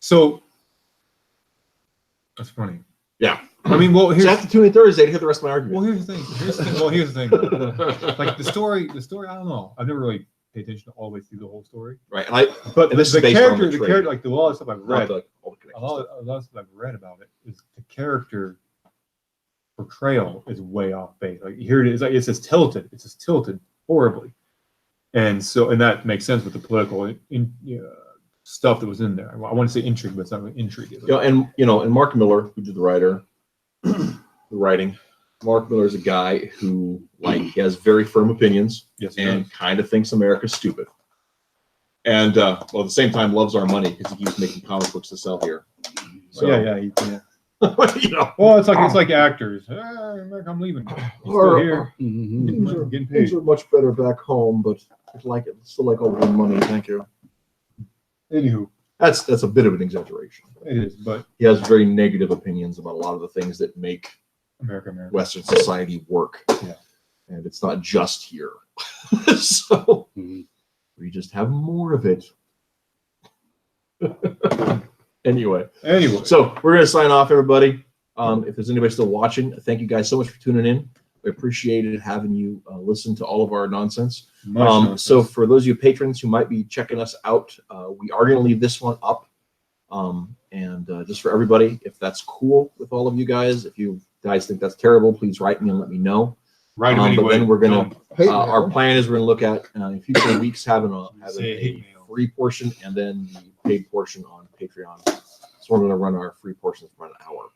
So that's funny. Yeah. I mean, well, So here's you have to tune in Thursday to hear the rest of my argument. well, here's the thing. Here's the thing. Like the story. I don't know. I've never really paid attention to all the way through the whole story. Right, and But And this is the based on character, the the trade. character, like a lot of stuff I've read, all the a connections. lot of stuff I've read about it is the character portrayal is way off base. Like here it is, like it's just tilted horribly, and that makes sense with the political stuff that was in there. I want to say intrigue, but it's not really intrigue. Is it? And Mark Miller, who did the writing. Mark Miller is a guy who he has very firm opinions Yes, and kind of thinks America's stupid. and well, at the same time, loves our money because he keeps making comic books to sell here. So, yeah. you know, Well, it's like actors. I'm leaving. He's still here. Mhm. Getting things paid. are much better back home, but I like it. Still like all the money. Thank you. Anywho, That's a bit of an exaggeration. it is, but He has very negative opinions about a lot of the things that make America. Western society work. Yeah. And it's not just here. So Mhm. we just have more of it. Anyway, so we're gonna sign off, everybody. If there's anybody still watching, thank you guys so much for tuning in. We appreciated having you listen to all of our nonsense. So for those of you patrons who might be checking us out, we are going to leave this one up. And just for everybody, if that's cool with all of you guys, if you guys think that's terrible, please write me and let me know. Right. But then we're going to, Hate our mail. plan is we're going to look at in future weeks having Say hate a mail. free portion and then the paid portion on Patreon. So we're going to run our free portions for an hour.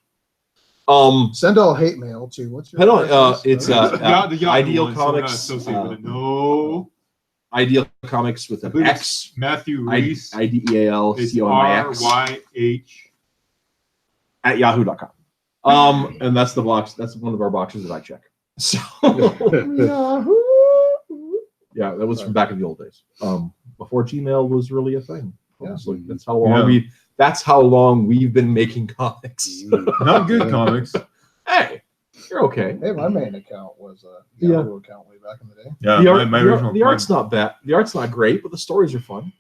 Send all hate mail to what's your I don't, address? it's The Yahoo Ideal one, so we're not Comics, associated with it. No. Ideal Comics with I an believe it's X, Matthew Reese. It's IDEALCOMIX RYH. at yahoo.com. And that's the box. That's one of our boxes that I check. So yeah, that was from back in the old days. Before Gmail was really a thing. Honestly, that's how long that's how long we've been making comics. Not good comics. Hey, you're okay. Hey, my main account was a Yeah. Yahoo account way back in the day. Yeah, The, art, my the, original. the art's not bad. The art's not great, but the stories are fun.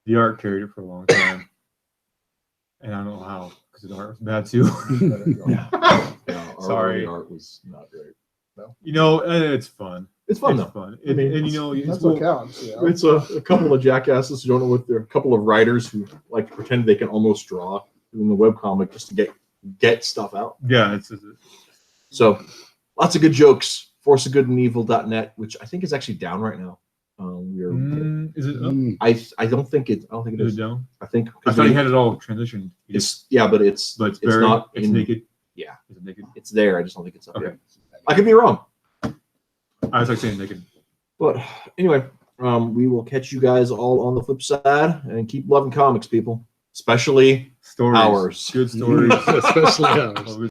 The art carried it for a long time, and I don't know how because the art was bad too. Yeah, our Sorry. early art was not great. You know, it's fun. It's fun It's though. fun. I mean, And you know, That's it's what counts. You know? It's a couple of jackasses who don't know what they're a couple of writers who like to pretend they can almost draw in the webcomic just to get stuff out. yeah, it's So lots of good jokes. Forceofgoodandevil.net, which I think is actually down right now. is it up? Mm. I don't think it Is is. it down? I think I thought he had it all transitioned. it's but it's But it's very not it's in, naked. yeah. Is it naked? It's there. I just don't think it's up Okay. yet. I could be wrong. I was like saying naked. But anyway, we will catch you guys all on the flip side and keep loving comics, people. Especially Stories. ours. Good stories. Especially ours.